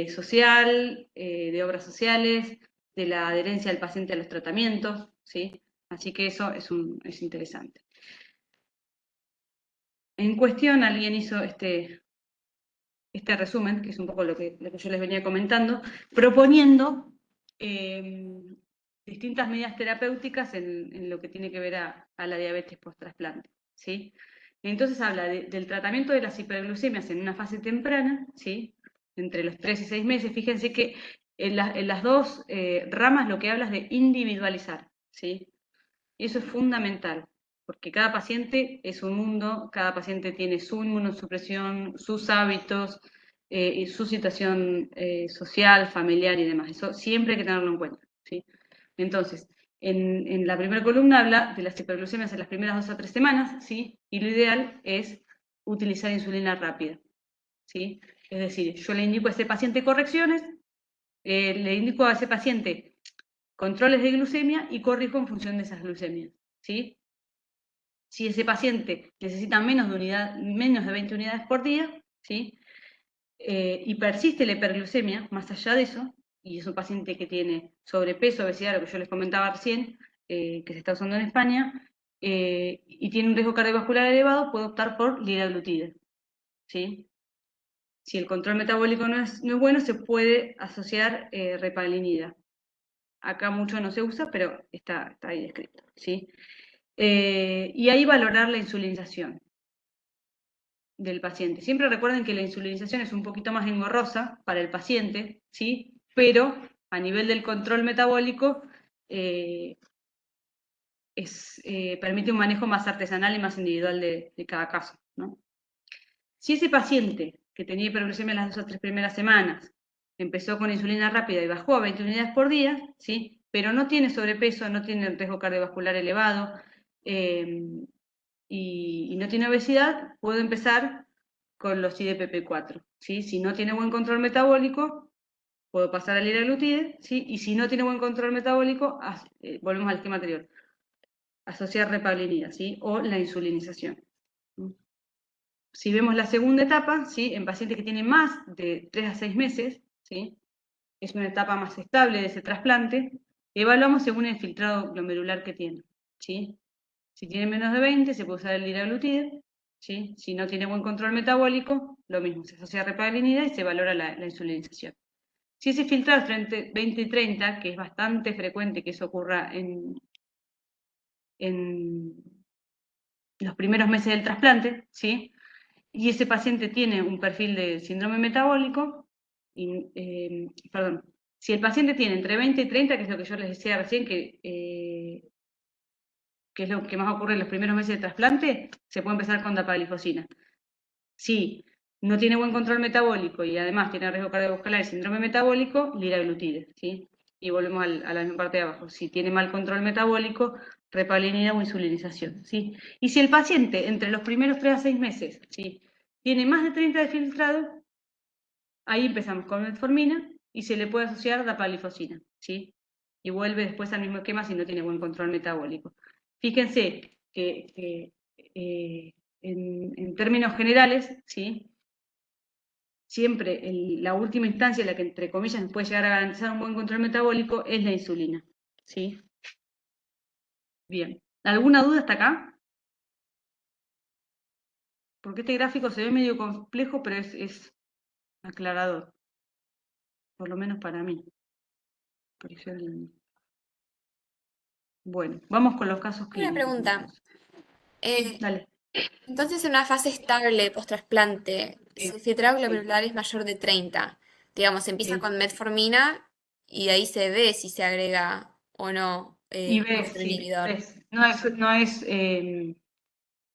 social, de obras sociales, de la adherencia del paciente a los tratamientos, ¿sí? Así que eso es interesante. en cuestión alguien hizo este resumen, que es un poco lo que yo les venía comentando, proponiendo distintas medidas terapéuticas en lo que tiene que ver a la diabetes post-trasplante, ¿sí? Entonces habla del tratamiento de las hiperglucemias en una fase temprana, ¿sí? Entre los 3 y 6 meses. Fíjense que en las dos ramas lo que habla es de individualizar, ¿sí? Y eso es fundamental, porque cada paciente es un mundo, cada paciente tiene su inmunosupresión, sus hábitos, y su situación social, familiar y demás. Eso siempre hay que tenerlo en cuenta, ¿sí? Entonces, en la primera columna habla de las hiperglucemias en las primeras 2 a 3 semanas, ¿sí? Y lo ideal es utilizar insulina rápida, ¿sí? Es decir, yo le indico a ese paciente correcciones, le indico a ese paciente controles de glucemia y corrijo en función de esas glucemias, ¿sí? Si ese paciente necesita menos de 20 unidades por día, ¿sí? Y persiste la hiperglucemia, más allá de eso, y es un paciente que tiene sobrepeso, obesidad, lo que yo les comentaba recién, que se está usando en España, y tiene un riesgo cardiovascular elevado, puede optar por liraglutide, ¿sí? Si el control metabólico no es bueno, se puede asociar repalinida. Acá mucho no se usa, pero está ahí descrito, ¿sí? Y ahí valorar la insulinización del paciente. Siempre recuerden que la insulinización es un poquito más engorrosa para el paciente, ¿sí? Pero a nivel del control metabólico permite un manejo más artesanal y más individual de cada caso, ¿no? Si ese paciente que tenía hiperglucemia en las 2 o 3 primeras semanas empezó con insulina rápida y bajó a 20 unidades por día, ¿sí? Pero no tiene sobrepeso, no tiene riesgo cardiovascular elevado y no tiene obesidad, puedo empezar con los IDPP4, ¿sí? Si no tiene buen control metabólico, puedo pasar al liraglutide, ¿sí? Y si no tiene buen control metabólico, volvemos al esquema anterior, asociar repaglinida, ¿sí? O la insulinización. Si vemos la segunda etapa, ¿sí? En pacientes que tienen más de 3 a 6 meses, ¿sí? Es una etapa más estable de ese trasplante, evaluamos según el filtrado glomerular que tiene, ¿sí? Si tiene menos de 20, se puede usar el liraglutide, ¿sí? Si no tiene buen control metabólico, lo mismo, se asocia a repaglinida y se valora la insulinización. Si ese filtrado es entre 20 y 30, que es bastante frecuente que eso ocurra en los primeros meses del trasplante, ¿sí? Y ese paciente tiene un perfil de síndrome metabólico, si el paciente tiene entre 20 y 30, que es lo que yo les decía recién, que es lo que más ocurre en los primeros meses de trasplante, se puede empezar con dapaglifosina. Si no tiene buen control metabólico y además tiene riesgo cardiovascular y síndrome metabólico, liraglutide, ¿sí? Y volvemos a la misma parte de abajo. Si tiene mal control metabólico, repaglinida o insulinización, ¿sí? Y si el paciente entre los primeros 3 a 6 meses, ¿sí? Tiene más de 30 de filtrado, ahí empezamos con metformina y se le puede asociar dapaglifosina, ¿sí? Y vuelve después al mismo esquema si no tiene buen control metabólico. Fíjense que en términos generales, ¿sí? Siempre la última instancia, la que entre comillas nos puede llegar a garantizar un buen control metabólico, es la insulina, ¿sí? Bien. ¿Alguna duda hasta acá? Porque este gráfico se ve medio complejo, pero es aclarador. Por lo menos para mí. Bueno, vamos con los casos Una clínicos. pregunta. Dale. Entonces, en una fase estable post-trasplante, si el filtrado glomerular es mayor de 30, digamos, empieza Sí. con metformina y de ahí se ve si se agrega o no Y otro ves, sí, inhibidor. ves. No es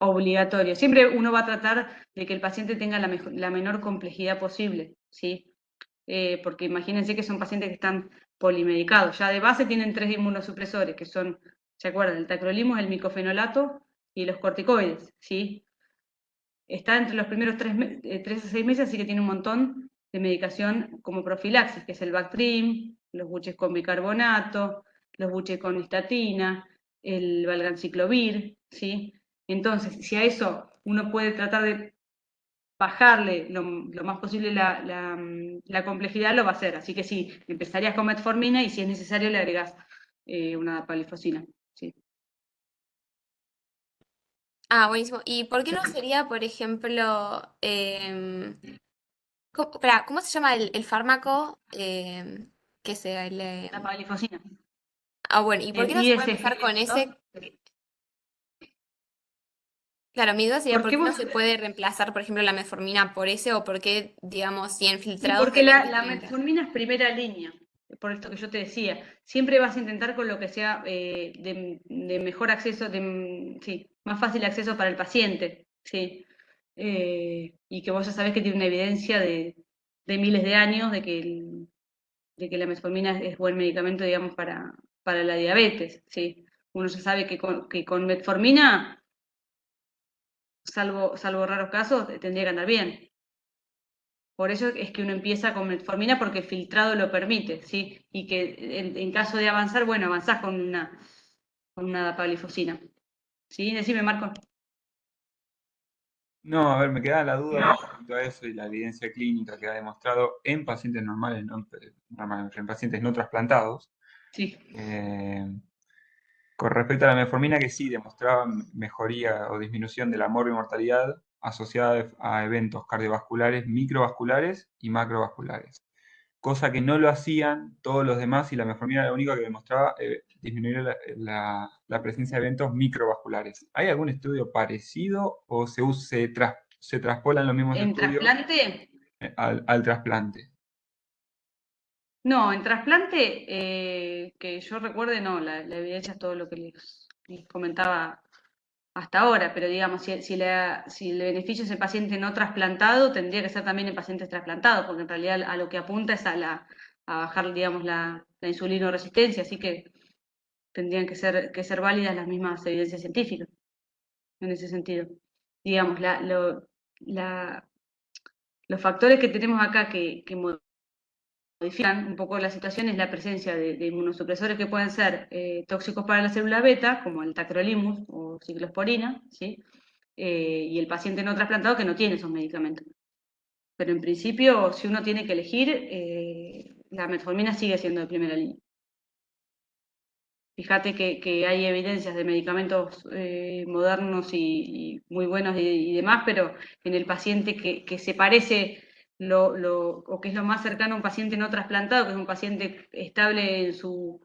obligatorio. Siempre uno va a tratar de que el paciente tenga la menor complejidad posible, ¿sí? Porque imagínense que son pacientes que están polimedicados. Ya de base tienen 3 inmunosupresores, que son, ¿se acuerdan? El tacrolimus, el micofenolato y los corticoides, ¿sí? Está entre los primeros 3 a 6 meses, así que tiene un montón de medicación como profilaxis, que es el Bactrim, los buches con bicarbonato, los buches con estatina, el valganciclovir, ¿sí? Entonces, si a eso uno puede tratar de bajarle lo más posible la complejidad, lo va a hacer. Así que sí, empezarías con metformina y si es necesario le agregás una palifosina, ¿sí? Ah, buenísimo. ¿Y por qué no sería, por ejemplo, ¿cómo se llama el fármaco que se le... La paglifosina. Ah, bueno, ¿y por El qué no se puede empezar ISG, con ese? ¿no? Claro, mi duda sería ¿Por por qué qué no vos? se puede reemplazar, por ejemplo, la metformina por ese o por qué, digamos, si en Y filtrados porque tenés la distintas. metformina es primera línea, por esto que yo te decía. Siempre vas a intentar con lo que sea de mejor acceso, sí, más fácil acceso para el paciente, ¿sí? Y que vos ya sabés que tiene una evidencia de miles de años de que la metformina es buen medicamento, digamos, para la diabetes, ¿sí? Uno ya sabe que con metformina, salvo raros casos, tendría que andar bien. Por eso es que uno empieza con metformina porque el filtrado lo permite, ¿sí? Y que en caso de avanzar, bueno, avanzás con una dapaglifosina. ¿Sí? Decime, Marco. No, a ver, me queda la duda respecto a eso y la evidencia clínica que ha demostrado en pacientes normales, en pacientes no trasplantados, Sí. con respecto a la metformina que sí demostraba mejoría o disminución de la morbimortalidad asociada a eventos cardiovasculares, microvasculares y macrovasculares, cosa que no lo hacían todos los demás y la metformina era la única que demostraba disminuir la presencia de eventos microvasculares. ¿Hay algún estudio parecido o se traspolan los mismos En estudios trasplante, al trasplante? no, en trasplante, que yo recuerde, no, la evidencia es todo lo que les comentaba hasta ahora, pero digamos, si el beneficio es el paciente no trasplantado, tendría que ser también en pacientes trasplantados, porque en realidad a lo que apunta es a bajar, digamos, la insulinoresistencia, así que tendrían que ser válidas las mismas evidencias científicas en ese sentido. Digamos, la- los factores que tenemos acá que modifican un poco la situación es la presencia de inmunosupresores que pueden ser tóxicos para la célula beta, como el tacrolimus o ciclosporina, ¿sí? Y el paciente no trasplantado que no tiene esos medicamentos. Pero en principio, si uno tiene que elegir, la metformina sigue siendo de primera línea. Fíjate que hay evidencias de medicamentos modernos y muy buenos y demás, pero en el paciente que se parece o que es lo más cercano a un paciente no trasplantado, que es un paciente estable en su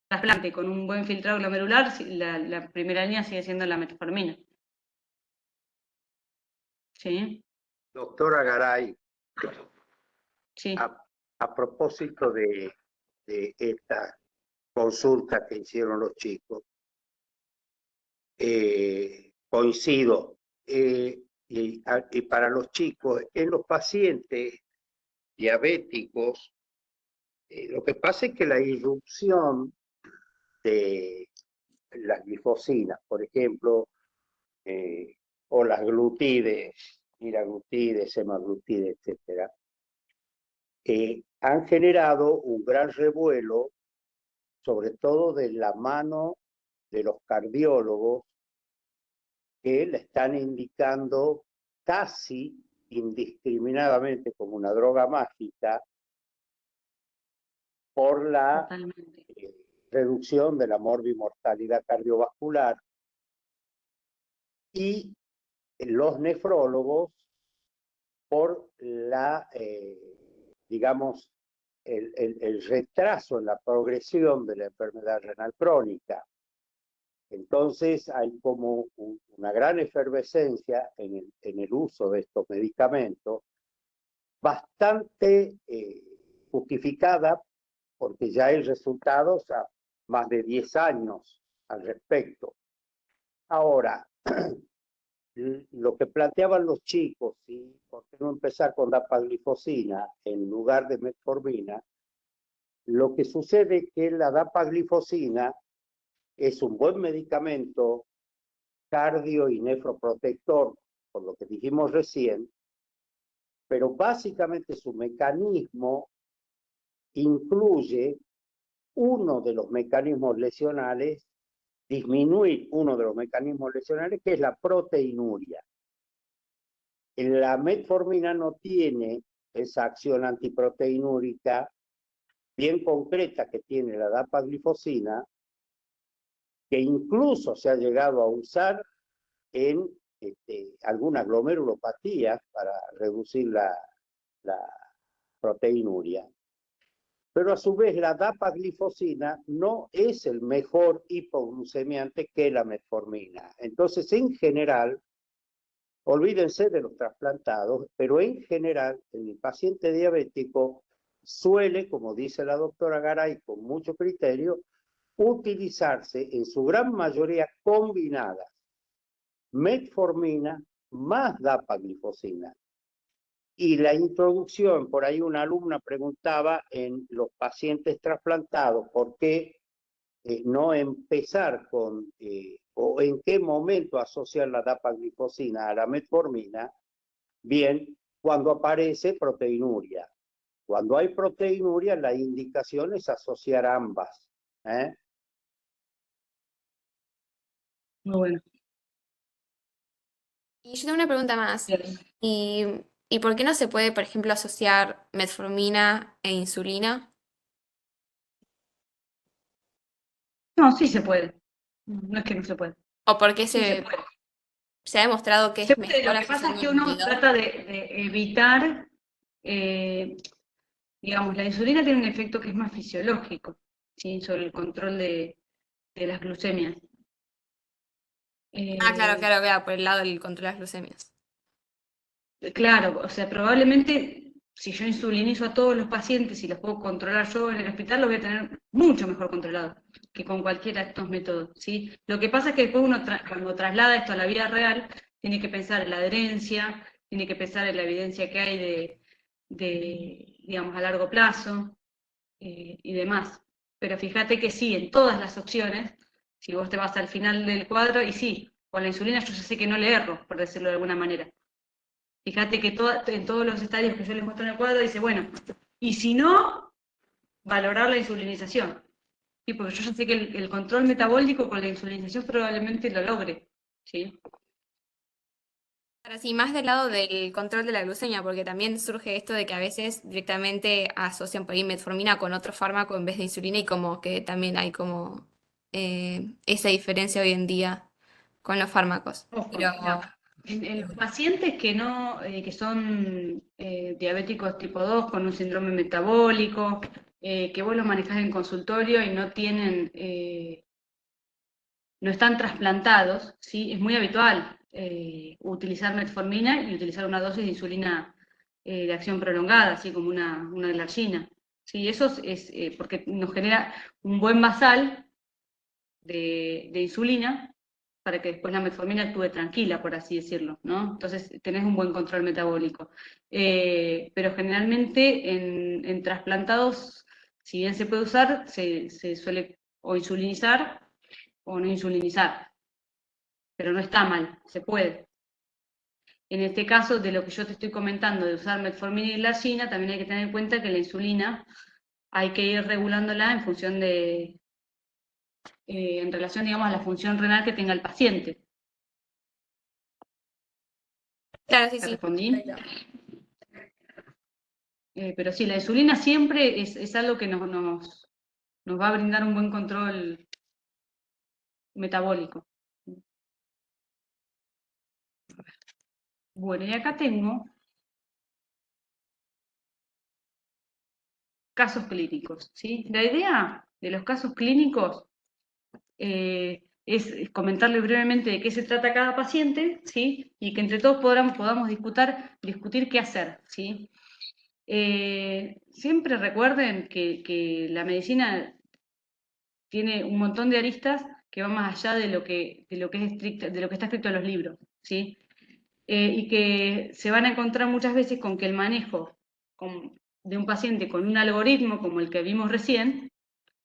trasplante con un buen filtrado glomerular, la primera línea sigue siendo la metformina. ¿Sí? Doctora Garay, Sí. a propósito de esta consulta que hicieron los chicos, coincido. Y para los chicos, en los pacientes diabéticos, lo que pasa es que la irrupción de las glifosinas, por ejemplo, o las glutides, liraglutides, semaglutides, etcétera, han generado un gran revuelo, sobre todo de la mano de los cardiólogos que le están indicando casi indiscriminadamente como una droga mágica por la Totalmente. reducción de la morbimortalidad cardiovascular, y los nefrólogos por la, digamos, el retraso en la progresión de la enfermedad renal crónica. Entonces hay como una gran efervescencia en el uso de estos medicamentos, bastante justificada porque ya hay resultados a más de 10 años al respecto. Ahora, lo que planteaban los chicos, ¿sí? ¿Por qué no empezar con dapaglifosina en lugar de metformina? Lo que sucede es que la dapaglifosina es un buen medicamento cardio y nefroprotector, por lo que dijimos recién, pero básicamente su mecanismo incluye uno de los mecanismos lesionales, disminuir uno de los mecanismos lesionales, que es la proteinuria. La metformina no tiene esa acción antiproteinúrica bien concreta que tiene la dapaglifosina, que incluso se ha llegado a usar en alguna glomerulopatía para reducir la proteinuria. Pero a su vez la dapaglifosina no es el mejor hipoglucemiante que la metformina. Entonces, en general, olvídense de los trasplantados, pero en general el paciente diabético suele, como dice la doctora Garay con mucho criterio, utilizarse en su gran mayoría combinadas metformina más dapaglifosina. Y la introducción, por ahí una alumna preguntaba en los pacientes trasplantados, ¿por qué no empezar con, o en qué momento asociar la dapaglifosina a la metformina? Bien, cuando aparece proteinuria. Cuando hay proteinuria, la indicación es asociar ambas. Muy bueno. Y yo tengo una pregunta más. Bien. ¿Y por qué no se puede, por ejemplo, asociar metformina e insulina? No, sí se puede. No es que no se puede. ¿O por qué Sí se puede. se ha demostrado que Se es puede, mejor lo que pasa es asociando que un uno inhibidor? trata de evitar, digamos, la insulina tiene un efecto que es más fisiológico, ¿sí? Sobre el control de las glucemias. Claro, por el lado del control de las glucemias. Claro, o sea, probablemente si yo insulinizo a todos los pacientes y los puedo controlar yo en el hospital, los voy a tener mucho mejor controlados que con cualquiera de estos métodos, ¿sí? Lo que pasa es que después uno, cuando traslada esto a la vida real, tiene que pensar en la adherencia, tiene que pensar en la evidencia que hay digamos, a largo plazo y demás. Pero fíjate que sí, en todas las opciones, si vos te vas al final del cuadro, y sí, con la insulina yo ya sé que no le erro, por decirlo de alguna manera. Fíjate que en todos los estadios que yo les muestro en el cuadro dice, bueno, y si no, valorar la insulinización. Sí, porque yo ya sé que el control metabólico con la insulinización probablemente lo logre. ¿Sí? Ahora sí, más del lado del control de la glucemia, porque también surge esto de que a veces directamente asocian por ahí metformina con otro fármaco en vez de insulina y como que también hay como esa diferencia hoy en día con los fármacos. Ojo, Pero en los pacientes que no, que son diabéticos tipo 2 con un síndrome metabólico, que vos los manejás en consultorio y no tienen, no están trasplantados, ¿sí? Es muy habitual utilizar metformina y utilizar una dosis de insulina de acción prolongada, así como una glargina. ¿Sí? Eso es porque nos genera un buen basal de insulina para que después la metformina actúe tranquila, por así decirlo, ¿no? Entonces tenés un buen control metabólico. Pero generalmente en trasplantados, si bien se puede usar, se suele o insulinizar o no insulinizar. Pero no está mal, se puede. En este caso, de lo que yo te estoy comentando, de usar metformina y glargina, también hay que tener en cuenta que la insulina hay que ir regulándola en función de, en relación, digamos, a la función renal que tenga el paciente. claro, sí, ¿Te sí. respondí? Perfecto. Pero sí, la insulina siempre es algo que nos va a brindar un buen control metabólico. Bueno, y acá tengo casos clínicos, ¿sí? La idea de los casos clínicos es comentarle brevemente de qué se trata cada paciente, ¿sí? Y que entre todos podamos discutir qué hacer, ¿sí? Siempre recuerden que la medicina tiene un montón de aristas que van más allá de lo que es estricto, de lo que está escrito en los libros, ¿sí? Y que se van a encontrar muchas veces con que el manejo de un paciente con un algoritmo como el que vimos recién,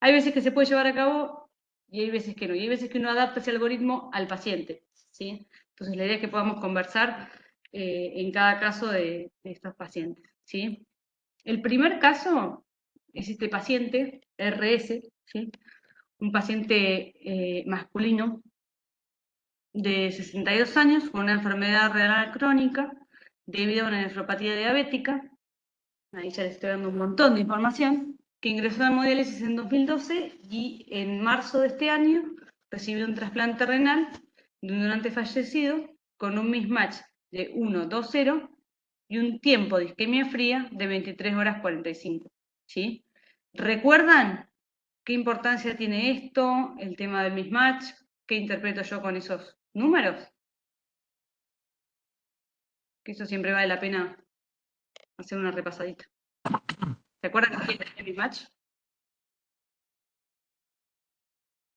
hay veces que se puede llevar a cabo y hay veces que no, y hay veces que uno adapta ese algoritmo al paciente, ¿sí? Entonces la idea es que podamos conversar en cada caso de estos pacientes, ¿sí? El primer caso es este paciente, RS, ¿sí? Un paciente masculino de 62 años con una enfermedad renal crónica debido a una nefropatía diabética. Ahí ya les estoy dando un montón de información, que ingresó a hemodiálisis en 2012 y en marzo de este año recibió un trasplante renal de un donante fallecido con un mismatch de 1,20 y un tiempo de isquemia fría de 23 horas 45. ¿Sí? ¿Recuerdan qué importancia tiene esto, el tema del mismatch? ¿Qué interpreto yo con esos números? Que eso siempre vale la pena hacer una repasadita. ¿Se acuerdan qué es el mismatch?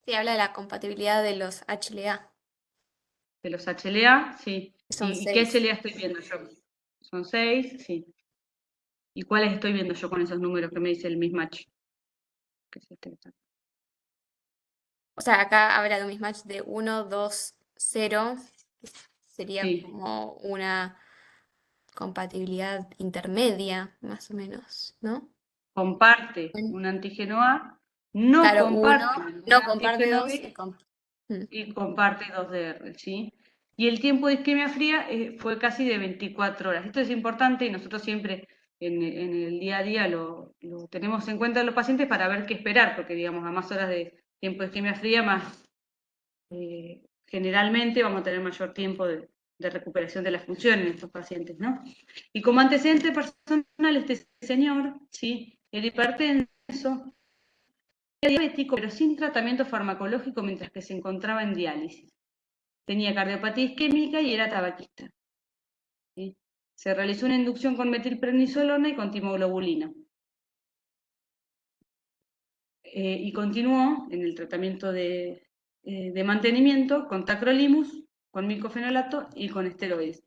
Sí, habla de la compatibilidad de los HLA. De los HLA, sí. Son ¿Y qué 6. HLA estoy viendo yo? Son 6, sí. ¿Y cuáles estoy viendo yo con esos números que me dice el mismatch? ¿Qué es este que está acá? O sea, acá habla de un mismatch de 1, 2, 0. Sería Sí. como una compatibilidad intermedia, más o menos, ¿no? Comparte Bueno, un antígeno A, no claro, 1 comparte un no comparte antígeno 2 B Mm. y comparte 2DR, ¿sí? Y el tiempo de isquemia fría fue casi de 24 horas. Esto es importante y nosotros siempre en el día a día lo tenemos en cuenta en los pacientes para ver qué esperar, porque digamos, a más horas de tiempo de isquemia fría, más generalmente vamos a tener mayor tiempo de recuperación de la función en estos pacientes, ¿no? Y como antecedente personal, este señor, ¿sí? El hipertenso, era diabético, pero sin tratamiento farmacológico mientras que se encontraba en diálisis. Tenía cardiopatía isquémica y era tabaquista. ¿Sí? Se realizó una inducción con metilprednisolona y con timoglobulina. Y continuó en el tratamiento de mantenimiento con tacrolimus, con micofenolato y con esteroides.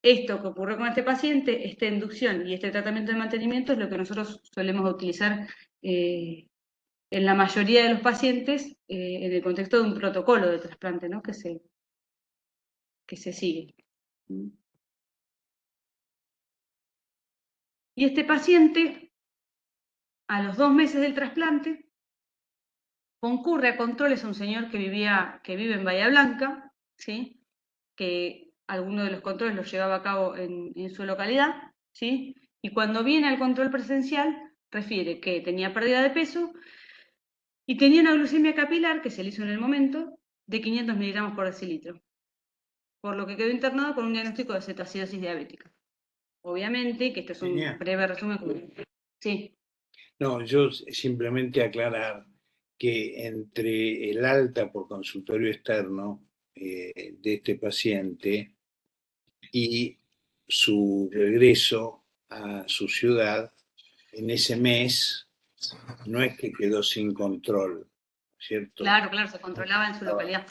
Esto que ocurrió con este paciente, esta inducción y este tratamiento de mantenimiento es lo que nosotros solemos utilizar en la mayoría de los pacientes en el contexto de un protocolo de trasplante, ¿no? que se sigue. Y este paciente, a los 2 meses del trasplante, concurre a controles a un señor que vive en Bahía Blanca, ¿sí? Que alguno de los controles los llevaba a cabo en su localidad, ¿sí? Y cuando viene al control presencial, refiere que tenía pérdida de peso y tenía una glucemia capilar, que se le hizo en el momento, de 500 miligramos por decilitro, por lo que quedó internado con un diagnóstico de cetoacidosis diabética. Obviamente, que esto es un Genial. breve resumen. Sí. No, yo simplemente aclarar que entre el alta por consultorio externo de este paciente y su regreso a su ciudad, en ese mes, no es que quedó sin control, ¿cierto? Claro, se controlaba en su localidad.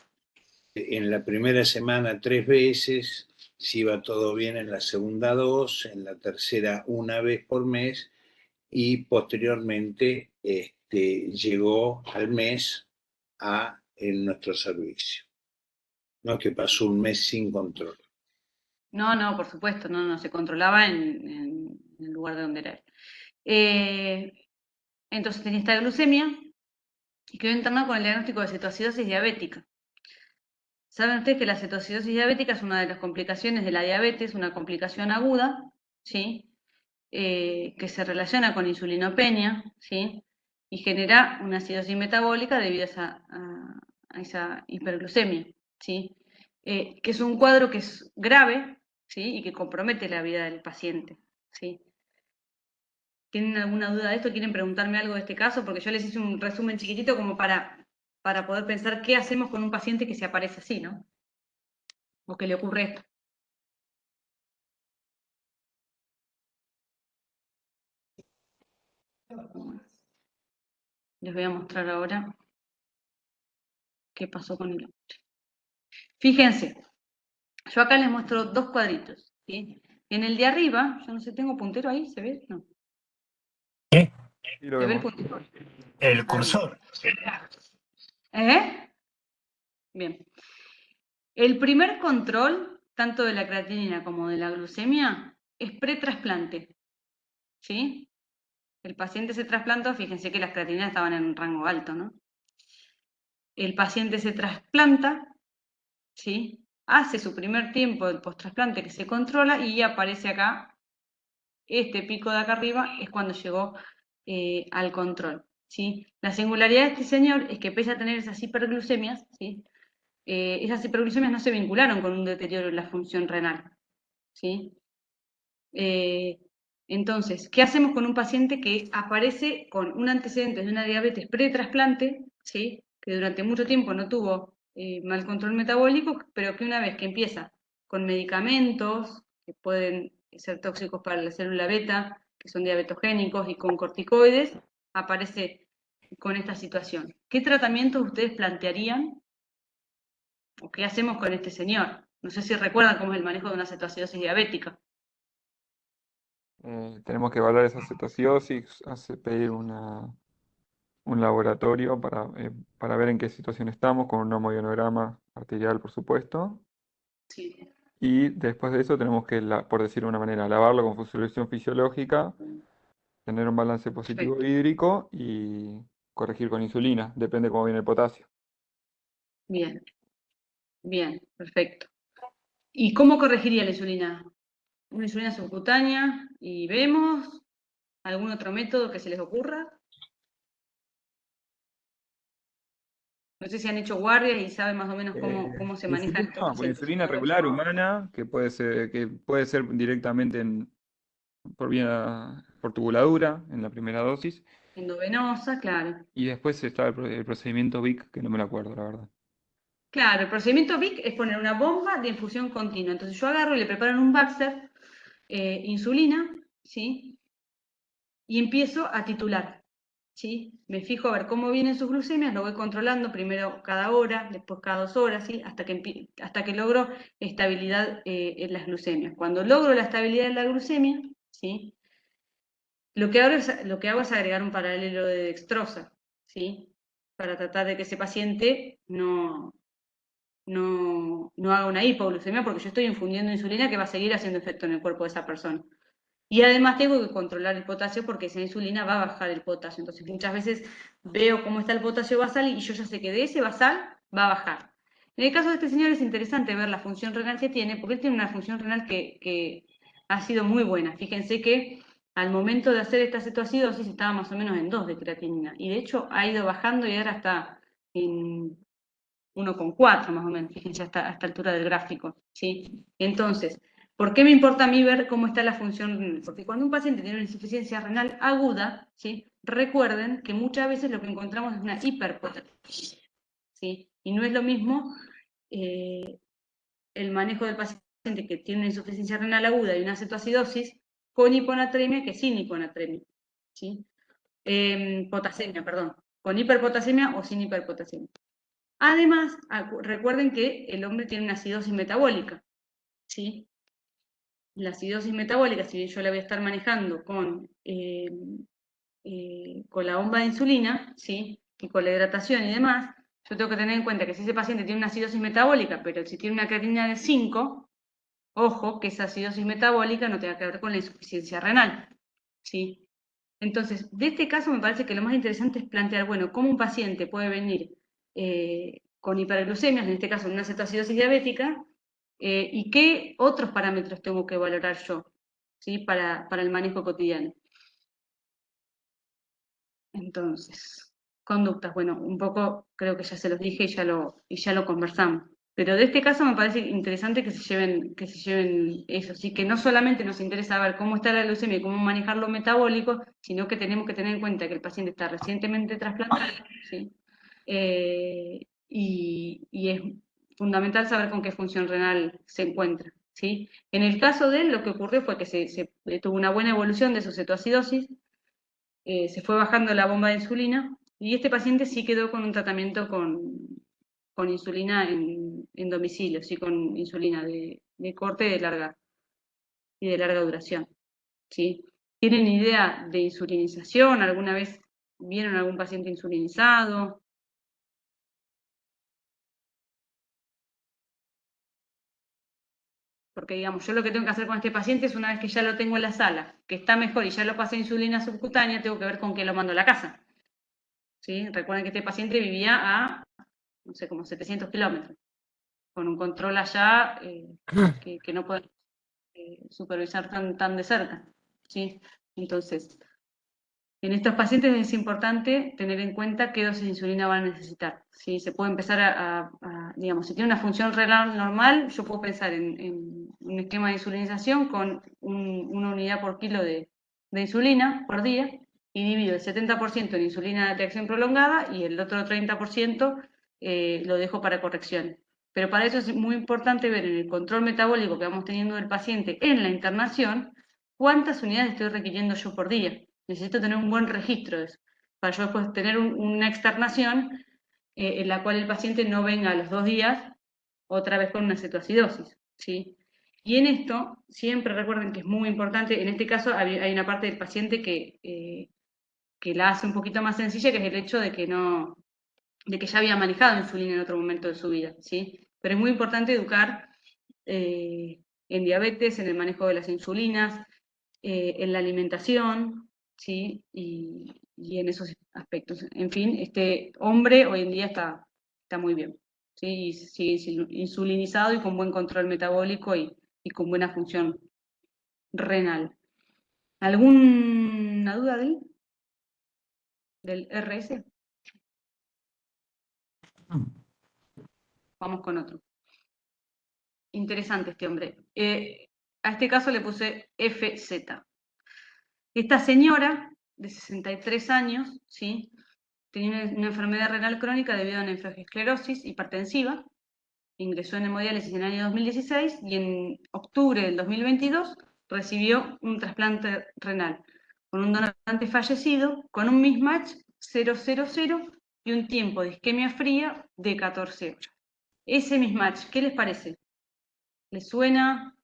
En la primera semana 3 veces, si iba todo bien en la segunda 2, en la tercera 1 vez por mes y posteriormente llegó al mes en nuestro servicio. No es que pasó un mes sin control. No, por supuesto, no, se controlaba en el lugar de donde era. Entonces tenía esta glucemia y quedó internado con el diagnóstico de cetoacidosis diabética. Saben ustedes que la cetoacidosis diabética es una de las complicaciones de la diabetes, una complicación aguda, ¿sí? Que se relaciona con insulinopenia, ¿sí? Y genera una acidosis metabólica debido a esa hiperglucemia, ¿sí? Que es un cuadro que es grave, ¿sí? Y que compromete la vida del paciente, ¿sí? ¿Tienen alguna duda de esto? ¿Quieren preguntarme algo de este caso? Porque yo les hice un resumen chiquitito como para poder pensar qué hacemos con un paciente que se aparece así, ¿no? O que le ocurre esto. Les voy a mostrar ahora qué pasó con el otro. Fíjense, yo acá les muestro 2 cuadritos, ¿sí? En el de arriba, yo no sé, ¿tengo puntero ahí? ¿Se ve? No. Sí, lo ¿Se ve el vemos. puntero? El cursor. Bien. El primer control, tanto de la creatinina como de la glucemia, es pretrasplante, ¿sí? El paciente se trasplantó, fíjense que las creatininas estaban en un rango alto, ¿no? El paciente se trasplanta, ¿sí? Hace su primer tiempo del post-trasplante que se controla y aparece acá, este pico de acá arriba es cuando llegó al control, ¿sí? La singularidad de este señor es que pese a tener esas hiperglucemias, ¿sí? esas hiperglucemias no se vincularon con un deterioro en la función renal, ¿sí? Entonces, ¿qué hacemos con un paciente que aparece con un antecedente de una diabetes pre-trasplante, ¿sí? Que durante mucho tiempo no tuvo mal control metabólico, pero que una vez que empieza con medicamentos que pueden ser tóxicos para la célula beta, que son diabetogénicos, y con corticoides, aparece con esta situación? ¿Qué tratamientos ustedes plantearían o qué hacemos con este señor? No sé si recuerdan cómo es el manejo de una cetoacidosis diabética. Tenemos que evaluar esa cetoacidosis, pedir un laboratorio para ver en qué situación estamos, con un hemodiagrama arterial, por supuesto. Sí. Y después de eso tenemos que, por decirlo de una manera, lavarlo con solución fisiológica, tener un balance positivo Perfecto. hídrico y corregir con insulina, depende cómo viene el potasio. Bien, bien, perfecto. ¿Y cómo corregiría la insulina? ¿Una insulina subcutánea? ¿Y vemos algún otro método que se les ocurra? No sé si han hecho guardias y saben más o menos cómo se manejan estos Insulina, pacientes. insulina regular humana, que puede ser directamente por tubuladura en la primera dosis. Endovenosa, claro. Y después está el procedimiento VIC, que no me lo acuerdo, la verdad. Claro, el procedimiento VIC es poner una bomba de infusión continua. Entonces yo agarro y le preparo en un Baxter insulina, ¿sí? Y empiezo a titular, ¿sí? Me fijo a ver cómo vienen sus glucemias, lo voy controlando primero cada hora, después cada 2 horas, ¿sí? Hasta que logro estabilidad en las glucemias. Cuando logro la estabilidad en la glucemia, ¿sí? Lo que hago es agregar un paralelo de dextrosa, ¿sí? Para tratar de que ese paciente no haga una hipoglucemia, porque yo estoy infundiendo insulina que va a seguir haciendo efecto en el cuerpo de esa persona. Y además tengo que controlar el potasio porque esa insulina va a bajar el potasio. Entonces muchas veces veo cómo está el potasio basal y yo ya sé que de ese basal va a bajar. En el caso de este señor es interesante ver la función renal que tiene, porque él tiene una función renal que ha sido muy buena. Fíjense que al momento de hacer esta cetoacidosis estaba más o menos en 2 de creatinina. Y de hecho ha ido bajando y ahora está en 1,4 más o menos, fíjense hasta altura del gráfico, ¿sí? Entonces, ¿por qué me importa a mí ver cómo está la función renal? Porque cuando un paciente tiene una insuficiencia renal aguda, ¿sí? Recuerden que muchas veces lo que encontramos es una hiperpotasemia, ¿sí? Y no es lo mismo el manejo del paciente que tiene una insuficiencia renal aguda y una cetoacidosis con hiponatremia que sin hiponatremia, ¿sí? Potasemia, perdón, con hiperpotasemia o sin hiperpotasemia. Además, recuerden que el hombre tiene una acidosis metabólica, ¿sí? La acidosis metabólica, si bien yo la voy a estar manejando con la bomba de insulina, ¿sí? Y con la hidratación y demás, yo tengo que tener en cuenta que si ese paciente tiene una acidosis metabólica, pero si tiene una creatinina de 5, ojo, que esa acidosis metabólica no tenga que ver con la insuficiencia renal, ¿sí? Entonces, de este caso me parece que lo más interesante es plantear, bueno, cómo un paciente puede venir con hiperglucemias, en este caso en una cetoacidosis diabética, y qué otros parámetros tengo que valorar yo, ¿sí? Para el manejo cotidiano. Entonces, conductas, bueno, un poco creo que ya se los dije y ya lo conversamos. Pero de este caso me parece interesante que se lleven eso, ¿sí? Que no solamente nos interesa ver cómo está la glucemia y cómo manejar lo metabólico, sino que tenemos que tener en cuenta que el paciente está recientemente trasplantado, ¿sí? Y es fundamental saber con qué función renal se encuentra, ¿sí? En el caso de él, lo que ocurrió fue que se tuvo una buena evolución de su cetoacidosis, se fue bajando la bomba de insulina y este paciente sí quedó con un tratamiento con insulina en domicilio, sí, con insulina de corte y de larga duración, ¿sí? ¿Tienen idea de insulinización? ¿Alguna vez vieron algún paciente insulinizado? Porque, digamos, yo lo que tengo que hacer con este paciente es una vez que ya lo tengo en la sala, que está mejor y ya lo pasé a insulina subcutánea, tengo que ver con qué lo mando a la casa, ¿sí? Recuerden que este paciente vivía a, no sé, como 700 kilómetros, con un control allá que no podemos supervisar tan de cerca, ¿sí? Entonces, En estos pacientes es importante tener en cuenta qué dosis de insulina van a necesitar. ¿Sí? Se puede empezar digamos, si tiene una función renal normal, yo puedo pensar en un esquema de insulinización con una unidad por kilo de insulina por día, y divido el 70% en insulina de acción prolongada y el otro 30% lo dejo para corrección. Pero para eso es muy importante ver en el control metabólico que vamos teniendo del paciente en la internación, cuántas unidades estoy requiriendo yo por día. Necesito tener un buen registro de eso, para yo después tener una externación en la cual el paciente no venga a los 2 días otra vez con una cetoacidosis, ¿sí? Y en esto, siempre recuerden que es muy importante, en este caso hay una parte del paciente que la hace un poquito más sencilla, que es el hecho de que ya había manejado insulina en otro momento de su vida, ¿sí? Pero es muy importante educar en diabetes, en el manejo de las insulinas, en la alimentación, ¿sí? Y en esos aspectos. En fin, este hombre hoy en día está muy bien, ¿sí? Y sigue insulinizado y con buen control metabólico y con buena función renal. ¿Alguna duda del RS? Vamos con otro. Interesante este hombre. A este caso le puse FZ. Esta señora, de 63 años, ¿sí? Tenía una enfermedad renal crónica debido a una nefroesclerosis hipertensiva. Ingresó en hemodiálisis en el año 2016 y en octubre del 2022 recibió un trasplante renal con un donante fallecido, con un mismatch 000 y un tiempo de isquemia fría de 14 horas. Ese mismatch, ¿qué les parece? ¿Les suena?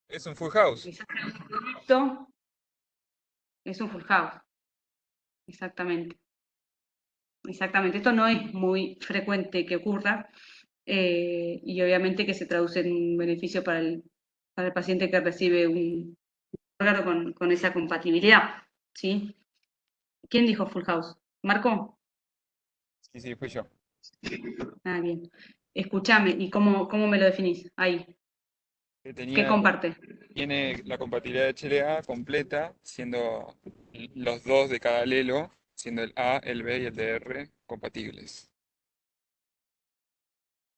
Es un full house. Esto es un full house. Exactamente. Exactamente. Esto no es muy frecuente que ocurra y obviamente que se traduce en un beneficio para el paciente que recibe un órgano con esa compatibilidad. ¿Sí? ¿Quién dijo full house? ¿Marco? Sí, fui yo. Ah, bien. Escúchame, ¿y cómo me lo definís? Ahí. ¿Qué comparte? Tiene la compatibilidad de HLA completa, siendo los dos de cada alelo, siendo el A, el B y el DR compatibles.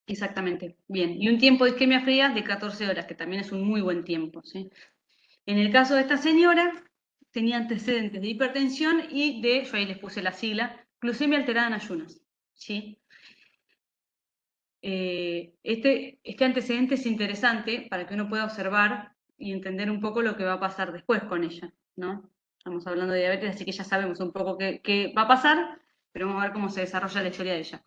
Exactamente. Bien. Y un tiempo de isquemia fría de 14 horas, que también es un muy buen tiempo. ¿Sí? En el caso de esta señora, tenía antecedentes de hipertensión y yo ahí les puse la sigla, glucemia alterada en ayunas. ¿Sí? Este antecedente es interesante para que uno pueda observar y entender un poco lo que va a pasar después con ella, ¿no? Estamos hablando de diabetes, así que ya sabemos un poco qué va a pasar, pero vamos a ver cómo se desarrolla la historia de ella.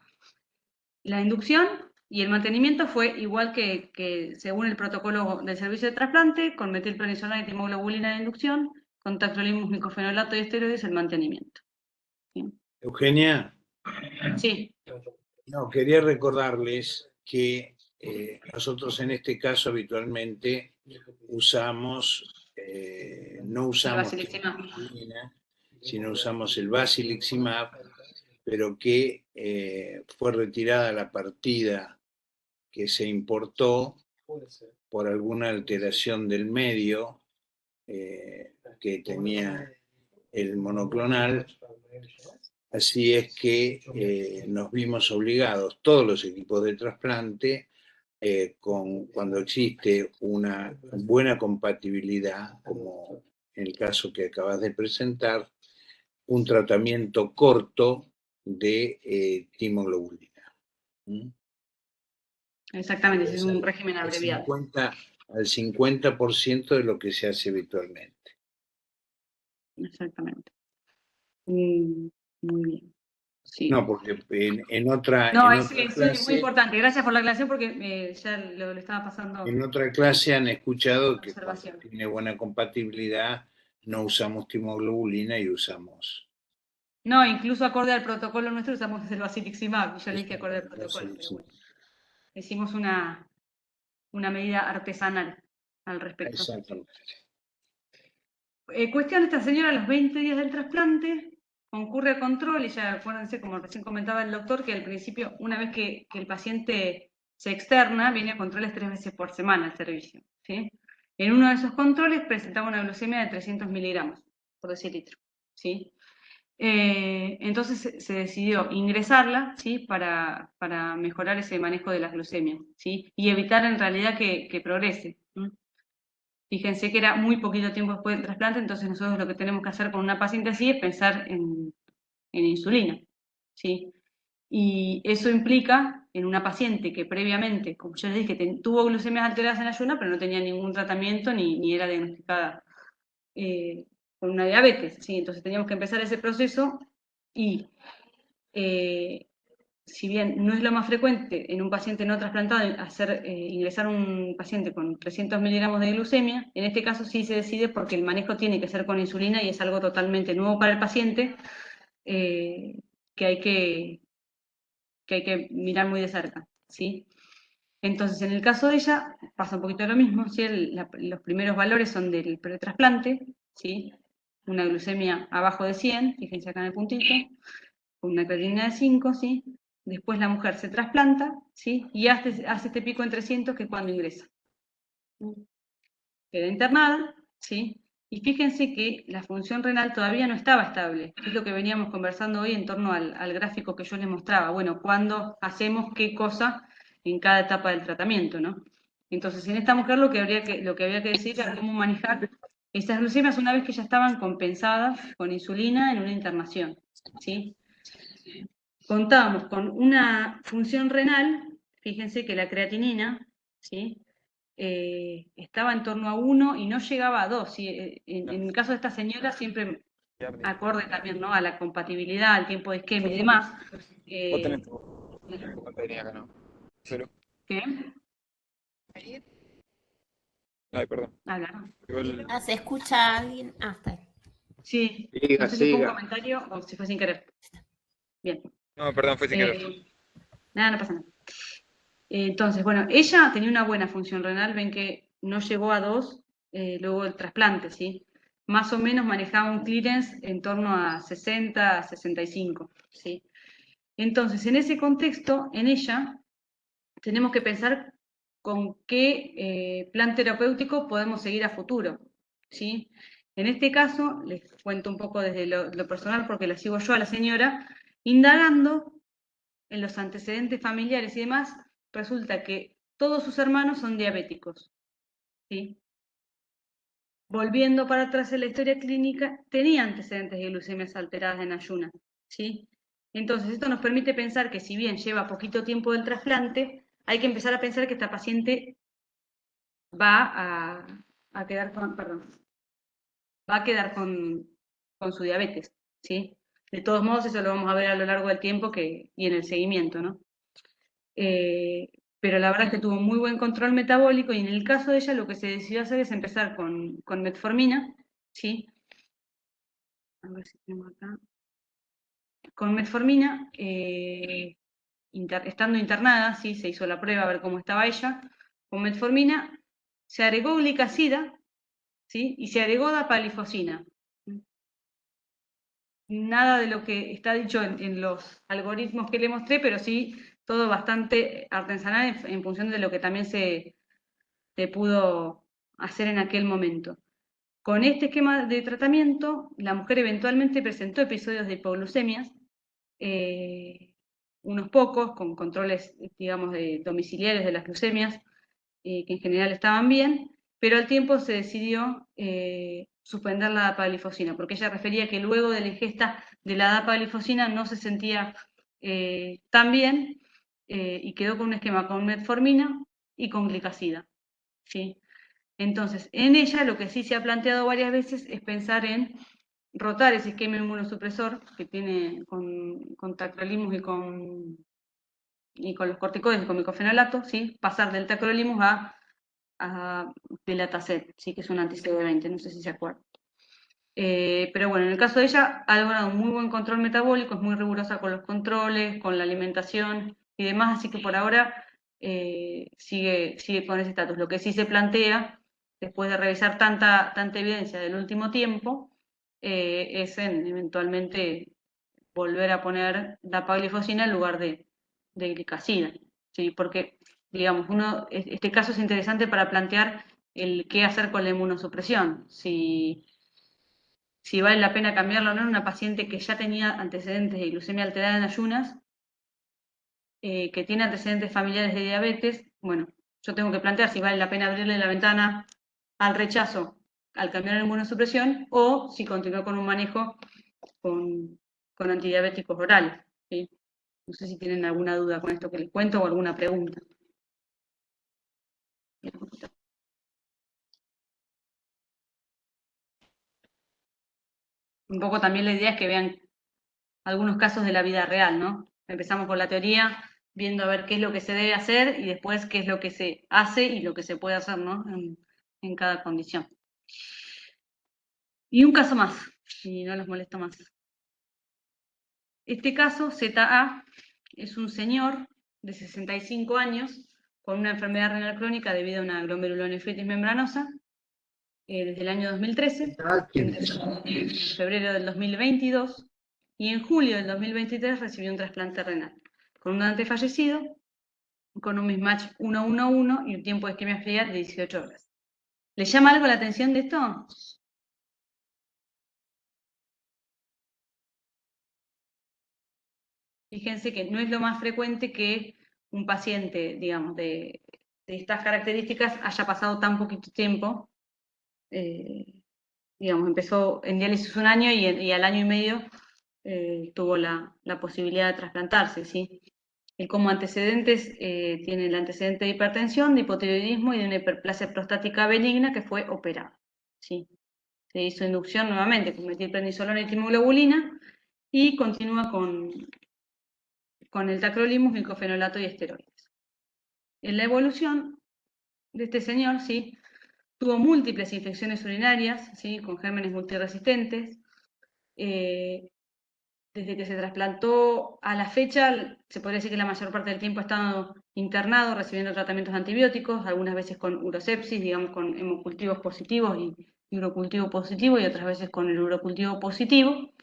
La inducción y el mantenimiento fue igual que según el protocolo del servicio de trasplante, con metilprednisolona y timoglobulina de inducción, con tacrolimus, micofenolato y esteroides el mantenimiento. ¿Sí? Eugenia, Sí. no, quería recordarles que nosotros en este caso habitualmente no usamos insulina, sino usamos el Basiliximab, pero que fue retirada la partida que se importó por alguna alteración del medio que tenía el monoclonal. Así es que nos vimos obligados, todos los equipos de trasplante, cuando existe una buena compatibilidad, como en el caso que acabas de presentar, un tratamiento corto de timoglobulina. Exactamente, es un régimen abreviado. Al 50% de lo que se hace habitualmente. Exactamente. Muy bien. Sí. No, porque en otra clase, es muy importante. Gracias por la aclaración porque ya lo estaba pasando. En otra clase han escuchado que cuando observación. tiene buena compatibilidad no usamos timoglobulina y usamos. No, incluso acorde al protocolo nuestro usamos el Basiliximab. Yo le dije acorde al protocolo, pero bueno. Hicimos una medida artesanal al respecto. Exactamente. Cuestión, esta señora a los 20 días del trasplante concurre a control y ya acuérdense, como recién comentaba el doctor, que al principio, una vez que el paciente se externa, viene a controles 3 veces por semana al servicio. ¿Sí? En uno de esos controles presentaba una glucemia de 300 miligramos. por decilitro, ¿sí? Entonces se decidió ingresarla, ¿sí? Para mejorar ese manejo de las glucemias, ¿sí? Y evitar en realidad que progrese. Fíjense que era muy poquito tiempo después del trasplante, entonces nosotros lo que tenemos que hacer con una paciente así es pensar en insulina, ¿sí? Y eso implica en una paciente que previamente, como yo les dije, tuvo glucemias alteradas en ayuno, pero no tenía ningún tratamiento ni era diagnosticada con una diabetes, ¿sí? Entonces teníamos que empezar ese proceso y si bien no es lo más frecuente en un paciente no trasplantado ingresar un paciente con 300 miligramos de glucemia, en este caso sí se decide porque el manejo tiene que ser con insulina y es algo totalmente nuevo para el paciente que hay que mirar muy de cerca, ¿sí? Entonces, en el caso de ella, pasa un poquito lo mismo, ¿sí? Los primeros valores son del pretrasplante, ¿sí? Una glucemia abajo de 100, fíjense acá en el puntito, con una creatinina de 5, ¿sí? Después la mujer se trasplanta, ¿sí? Y hace este pico en 300, que es cuando ingresa. Queda internada, ¿sí? Y fíjense que la función renal todavía no estaba estable, que es lo que veníamos conversando hoy en torno al gráfico que yo les mostraba. Bueno, cuando hacemos qué cosa en cada etapa del tratamiento, ¿no? Entonces, en esta mujer lo que había que decir era cómo manejar esas glucemias una vez que ya estaban compensadas con insulina en una internación, ¿sí? Contábamos con una función renal, fíjense que la creatinina, ¿sí? Estaba en torno a 1 y no llegaba a 2. ¿Sí? En el caso de esta señora, siempre acorde también, ¿no? A la compatibilidad, al tiempo de esquema y demás. Vos tenés tu pantalla acá, ¿no? Cero. ¿Qué? Ay, perdón. Habla. ¿Se escucha a alguien? Está ahí. Sí, Siga, no sé si fue un siga. comentario o si fue sin querer. Bien. No, perdón, fue sin querer. Nada, no pasa nada. Entonces, bueno, ella tenía una buena función renal, ven que no llegó a 2 luego del trasplante, ¿sí? Más o menos manejaba un clearance en torno a 60, a 65, ¿sí? Entonces, en ese contexto, en ella, tenemos que pensar con qué plan terapéutico podemos seguir a futuro, ¿sí? En este caso, les cuento un poco desde lo personal, porque la sigo yo a la señora, indagando en los antecedentes familiares y demás, resulta que todos sus hermanos son diabéticos, ¿sí? Volviendo para atrás en la historia clínica, tenía antecedentes de glucemias alteradas en ayunas, ¿sí? Entonces, esto nos permite pensar que si bien lleva poquito tiempo del trasplante, hay que empezar a pensar que esta paciente va a quedar con, perdón, va a quedar con su diabetes, ¿sí? De todos modos, eso lo vamos a ver a lo largo del tiempo y en el seguimiento, ¿no? Pero la verdad es que tuvo muy buen control metabólico y en el caso de ella lo que se decidió hacer es empezar con metformina, ¿sí? A ver si tengo acá. Con metformina, estando internada, ¿sí? Se hizo la prueba a ver cómo estaba ella. Con metformina se agregó glicazida, ¿sí? Y se agregó dapalifosina. Nada de lo que está dicho en los algoritmos que le mostré, pero sí todo bastante artesanal en función de lo que también se pudo hacer en aquel momento. Con este esquema de tratamiento, la mujer eventualmente presentó episodios de hipoglucemias, unos pocos, con controles, digamos, domiciliarios de las glucemias, que en general estaban bien, pero al tiempo se decidió suspender la dapaglifosina, porque ella refería que luego de la ingesta de la dapaglifosina no se sentía tan bien y quedó con un esquema con metformina y con glicazida, ¿sí? Entonces, en ella lo que sí se ha planteado varias veces es pensar en rotar ese esquema inmunosupresor que tiene con tacrolimus y con los corticoides y con micofenolato, ¿sí? Pasar del tacrolimus a Belatacet, ¿sí? Que es un anti-CD20, no sé si se acuerdan. Pero bueno, en el caso de ella ha logrado un muy buen control metabólico, es muy rigurosa con los controles, con la alimentación y demás, así que por ahora sigue con ese estatus. Lo que sí se plantea, después de revisar tanta evidencia del último tiempo, es en eventualmente volver a poner dapaglifosina en lugar de glicazida, ¿sí? Porque, digamos, este caso es interesante para plantear el qué hacer con la inmunosupresión. Si si vale la pena cambiarla o no en una paciente que ya tenía antecedentes de glucemia alterada en ayunas, que tiene antecedentes familiares de diabetes. Bueno, yo tengo que plantear si vale la pena abrirle la ventana al rechazo al cambiar en inmunosupresión o si continúo con un manejo con antidiabéticos orales, ¿sí? No sé si tienen alguna duda con esto que les cuento o alguna pregunta. Un poco también la idea es que vean algunos casos de la vida real, ¿no? Empezamos con la teoría, viendo a ver qué es lo que se debe hacer y después qué es lo que se hace y lo que se puede hacer, ¿no? En cada condición. Y un caso más, si no los molesto más. Este caso, ZA, es un señor de 65 años con una enfermedad renal crónica debido a una glomerulonefritis membranosa desde el año 2013, en febrero del 2022, y en julio del 2023 recibió un trasplante renal, con un donante fallecido, con un mismatch 1-1-1 y un tiempo de isquemia fría de 18 horas. ¿Les llama algo la atención de esto? Fíjense que no es lo más frecuente que un paciente, digamos, de estas características haya pasado tan poquito tiempo. Digamos, empezó en diálisis un año y al año y medio tuvo la posibilidad de trasplantarse, ¿sí? Él como antecedentes tiene el antecedente de hipertensión, de hipotiroidismo y de una hiperplasia prostática benigna que fue operada, ¿sí? Se hizo inducción nuevamente con metilprednisolona y timoglobulina y continúa con el tacrolimus, micofenolato y esteroides. En la evolución de este señor, ¿sí?, tuvo múltiples infecciones urinarias, ¿sí?, con gérmenes multiresistentes. Desde que se trasplantó a la fecha, se podría decir que la mayor parte del tiempo ha estado internado, recibiendo tratamientos antibióticos, algunas veces con urosepsis, digamos, con hemocultivos positivos y urocultivo positivo, y otras veces con el urocultivo positivo.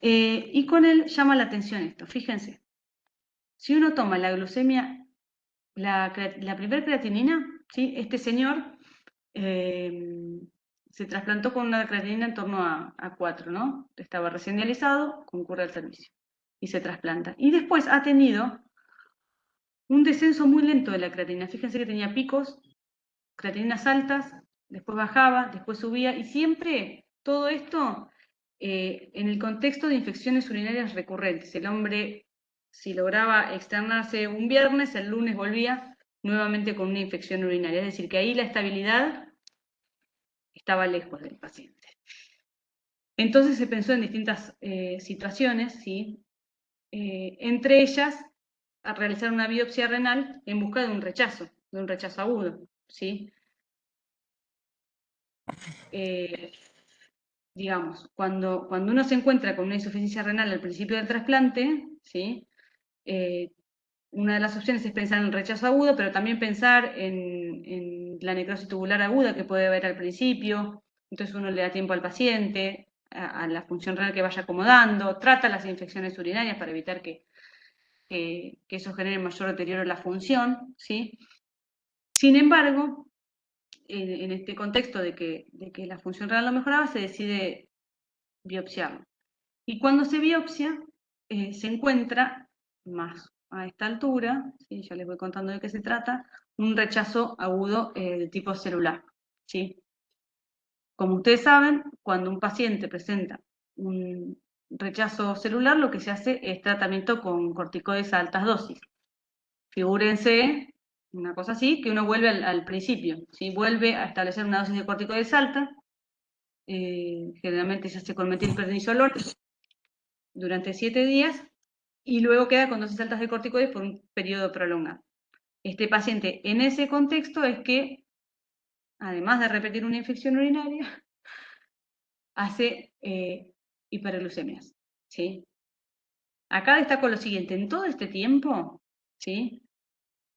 Y con él llama la atención esto, fíjense. Si uno toma la glucemia, la primer creatinina, ¿sí?, este señor se trasplantó con una creatinina en torno a 4, ¿no? Estaba recién dializado, concurre al servicio y se trasplanta. Y después ha tenido un descenso muy lento de la creatinina. Fíjense que tenía picos, creatininas altas, después bajaba, después subía, y siempre todo esto en el contexto de infecciones urinarias recurrentes. El hombre, si lograba externarse un viernes, el lunes volvía nuevamente con una infección urinaria. Es decir, que ahí la estabilidad estaba lejos del paciente. Entonces se pensó en distintas situaciones, ¿sí? Entre ellas, a realizar una biopsia renal en busca de un rechazo agudo, ¿sí? Digamos, cuando uno se encuentra con una insuficiencia renal al principio del trasplante, ¿sí?, una de las opciones es pensar en el rechazo agudo, pero también pensar en la necrosis tubular aguda que puede haber al principio. Entonces uno le da tiempo al paciente, a la función renal que vaya acomodando, trata las infecciones urinarias para evitar que eso genere mayor deterioro en la función, ¿sí? Sin embargo, en este contexto de que la función renal no mejoraba, se decide biopsiarlo. Y cuando se biopsia, se encuentra más a esta altura, ¿sí?, ya les voy contando de qué se trata, un rechazo agudo de tipo celular, ¿sí? Como ustedes saben, cuando un paciente presenta un rechazo celular, lo que se hace es tratamiento con corticoides a altas dosis. Figúrense, una cosa así, que uno vuelve al principio, ¿sí? Vuelve a establecer una dosis de corticoides alta, generalmente se hace con metilprednisolona durante 7 días, y luego queda con dosis altas de corticoides por un periodo prolongado. Este paciente, en ese contexto, es que, además de repetir una infección urinaria, hace hiperglucemias, ¿sí? Acá destaco lo siguiente: en todo este tiempo, ¿sí?,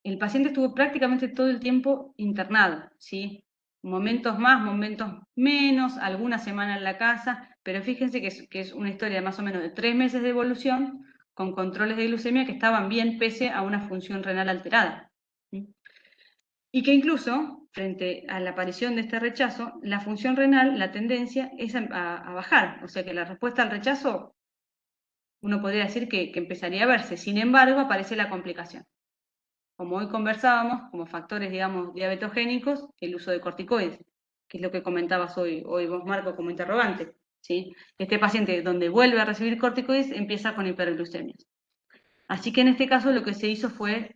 el paciente estuvo prácticamente todo el tiempo internado, ¿sí? Momentos más, momentos menos, alguna semana en la casa, pero fíjense que es una historia de más o menos de 3 meses de evolución, con controles de glucemia que estaban bien pese a una función renal alterada, ¿sí? Y que incluso frente a la aparición de este rechazo, la función renal, la tendencia es a bajar, o sea que la respuesta al rechazo, uno podría decir que empezaría a verse. Sin embargo, aparece la complicación. Como hoy conversábamos, como factores, digamos, diabetogénicos, el uso de corticoides, que es lo que comentabas hoy vos, Marco, como interrogante, ¿sí? Este paciente, donde vuelve a recibir corticoides, empieza con hiperglucemias. Así que en este caso lo que se hizo fue,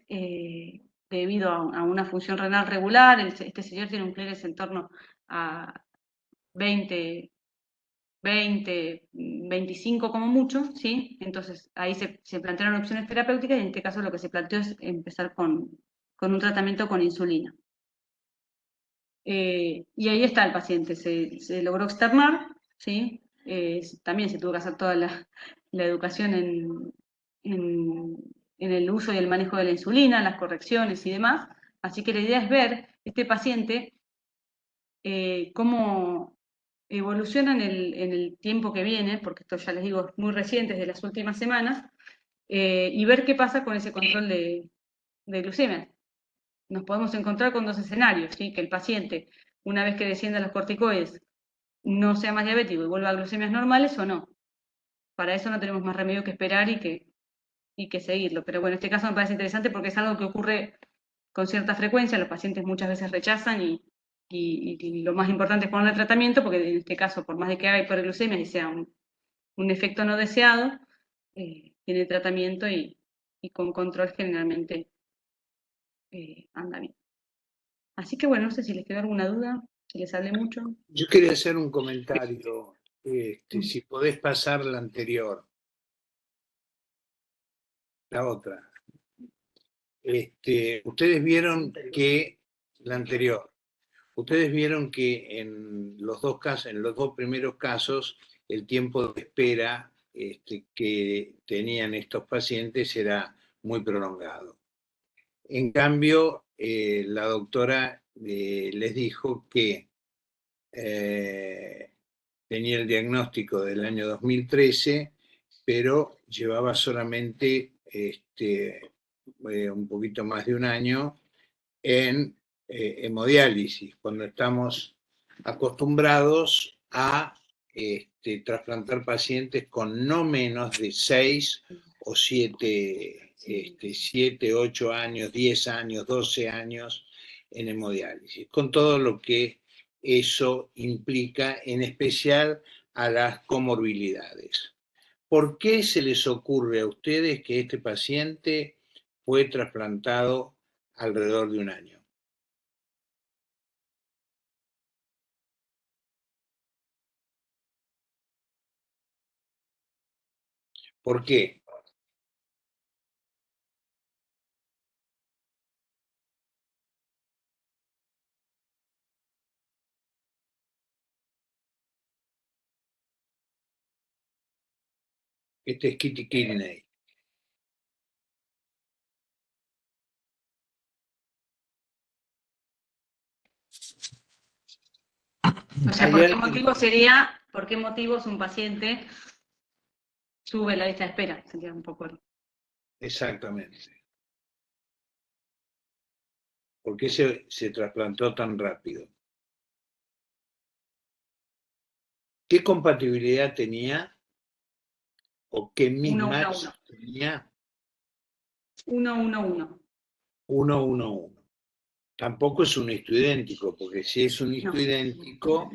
debido a una función renal regular, este señor tiene un clearance en torno a 20, 25 como mucho, ¿sí? Entonces ahí se plantearon opciones terapéuticas y en este caso lo que se planteó es empezar con un tratamiento con insulina. Y ahí está el paciente, se logró externar, ¿sí? También se tuvo que hacer toda la educación en el uso y el manejo de la insulina, las correcciones y demás. Así que la idea es ver este paciente cómo evoluciona en el tiempo que viene, porque esto ya les digo es muy reciente, de las últimas semanas, y ver qué pasa con ese control de glucemia. Nos podemos encontrar con dos escenarios, ¿sí? Que el paciente, una vez que descienda los corticoides, no sea más diabético y vuelva a glucemias normales o no. Para eso no tenemos más remedio que esperar y que seguirlo. Pero bueno, este caso me parece interesante porque es algo que ocurre con cierta frecuencia, los pacientes muchas veces rechazan y lo más importante es ponerle tratamiento, porque en este caso, por más de que haga hiperglucemia y sea un efecto no deseado, tiene tratamiento y con control generalmente anda bien. Así que bueno, no sé si les quedó alguna duda, si les hablé mucho. Yo quería hacer un comentario, si podés pasar la anterior, la otra. Ustedes vieron que, la anterior, ustedes vieron que en los dos casos, en los dos primeros casos, el tiempo de espera que tenían estos pacientes era muy prolongado. En cambio, la doctora les dijo que tenía el diagnóstico del año 2013, pero llevaba solamente un poquito más de un año en hemodiálisis, cuando estamos acostumbrados a trasplantar pacientes con no menos de 6 o 7, 8 años, 10 años, 12 años en hemodiálisis, con todo lo que eso implica, en especial a las comorbilidades. ¿Por qué se les ocurre a ustedes que este paciente fue trasplantado alrededor de un año? ¿Por qué? Este es Kitty Kidney. O sea, ¿por qué motivos un paciente sube la lista de espera? Sería un poco. Exactamente. ¿Por qué se trasplantó tan rápido? ¿Qué compatibilidad tenía o qué mismatch tenía? 1-1-1. 1-1-1. Tampoco es un histoidéntico, porque si es un histoidéntico,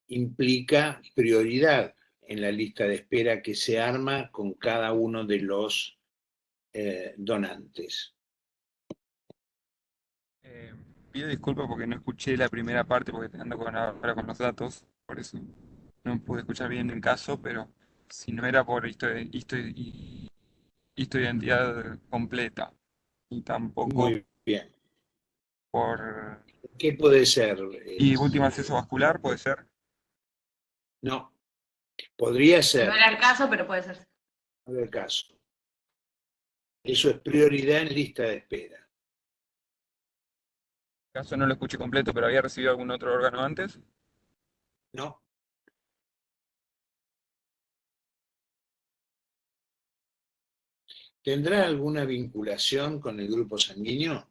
implica prioridad en la lista de espera que se arma con cada uno de los donantes. Pido disculpas porque no escuché la primera parte porque ando ahora con los datos, por eso no pude escuchar bien el caso, pero si no era por histoidentidad completa y tampoco Muy bien. por... ¿Qué puede ser? Y último acceso vascular, puede ser. No, podría No ser, era el caso, pero puede ser. no es el caso. Eso es prioridad en lista de espera. El caso no lo escuché completo, pero había recibido algún otro órgano antes. No. ¿Tendrá alguna vinculación con el grupo sanguíneo?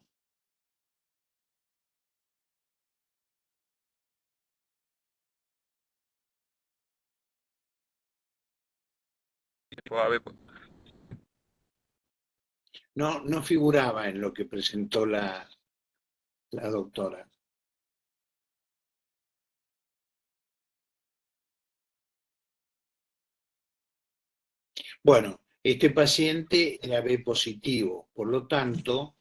tipo AB. No, no figuraba en lo que presentó la doctora. Bueno, este paciente era B positivo, por lo tanto,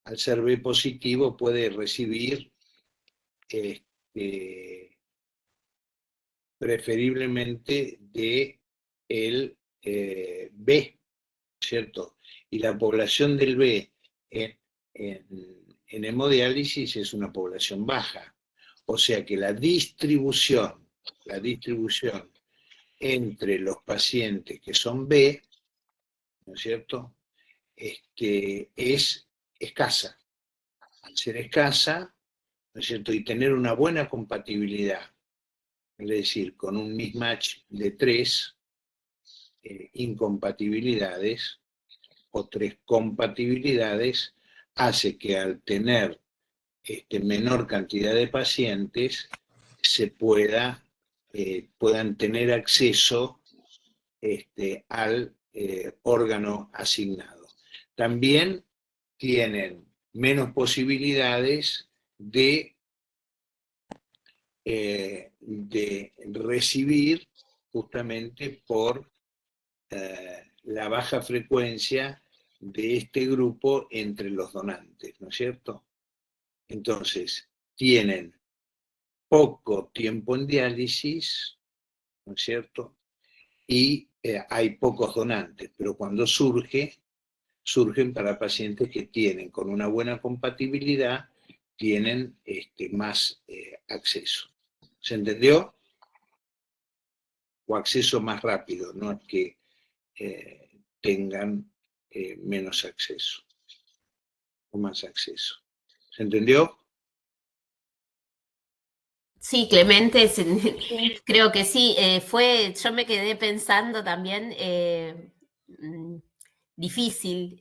al ser B positivo puede recibir preferiblemente de el B, ¿cierto? Y la población del B en hemodiálisis es una población baja. O sea que la distribución entre los pacientes que son B, ¿no es cierto?, es escasa. Al ser escasa, ¿no es cierto?, y tener una buena compatibilidad, es decir, con un mismatch de 3 incompatibilidades o 3 compatibilidades, hace que al tener menor cantidad de pacientes se puedan tener acceso al órgano asignado. También tienen menos posibilidades de recibir justamente por la baja frecuencia de este grupo entre los donantes, ¿no es cierto? Entonces, tienen poco tiempo en diálisis, ¿no es cierto? Y hay pocos donantes, pero cuando surgen para pacientes que tienen, con una buena compatibilidad, tienen más acceso. ¿Se entendió? O acceso más rápido, no es que tengan menos acceso o más acceso. ¿Se entendió? Sí, Clemente, creo que sí. Yo me quedé pensando también difícil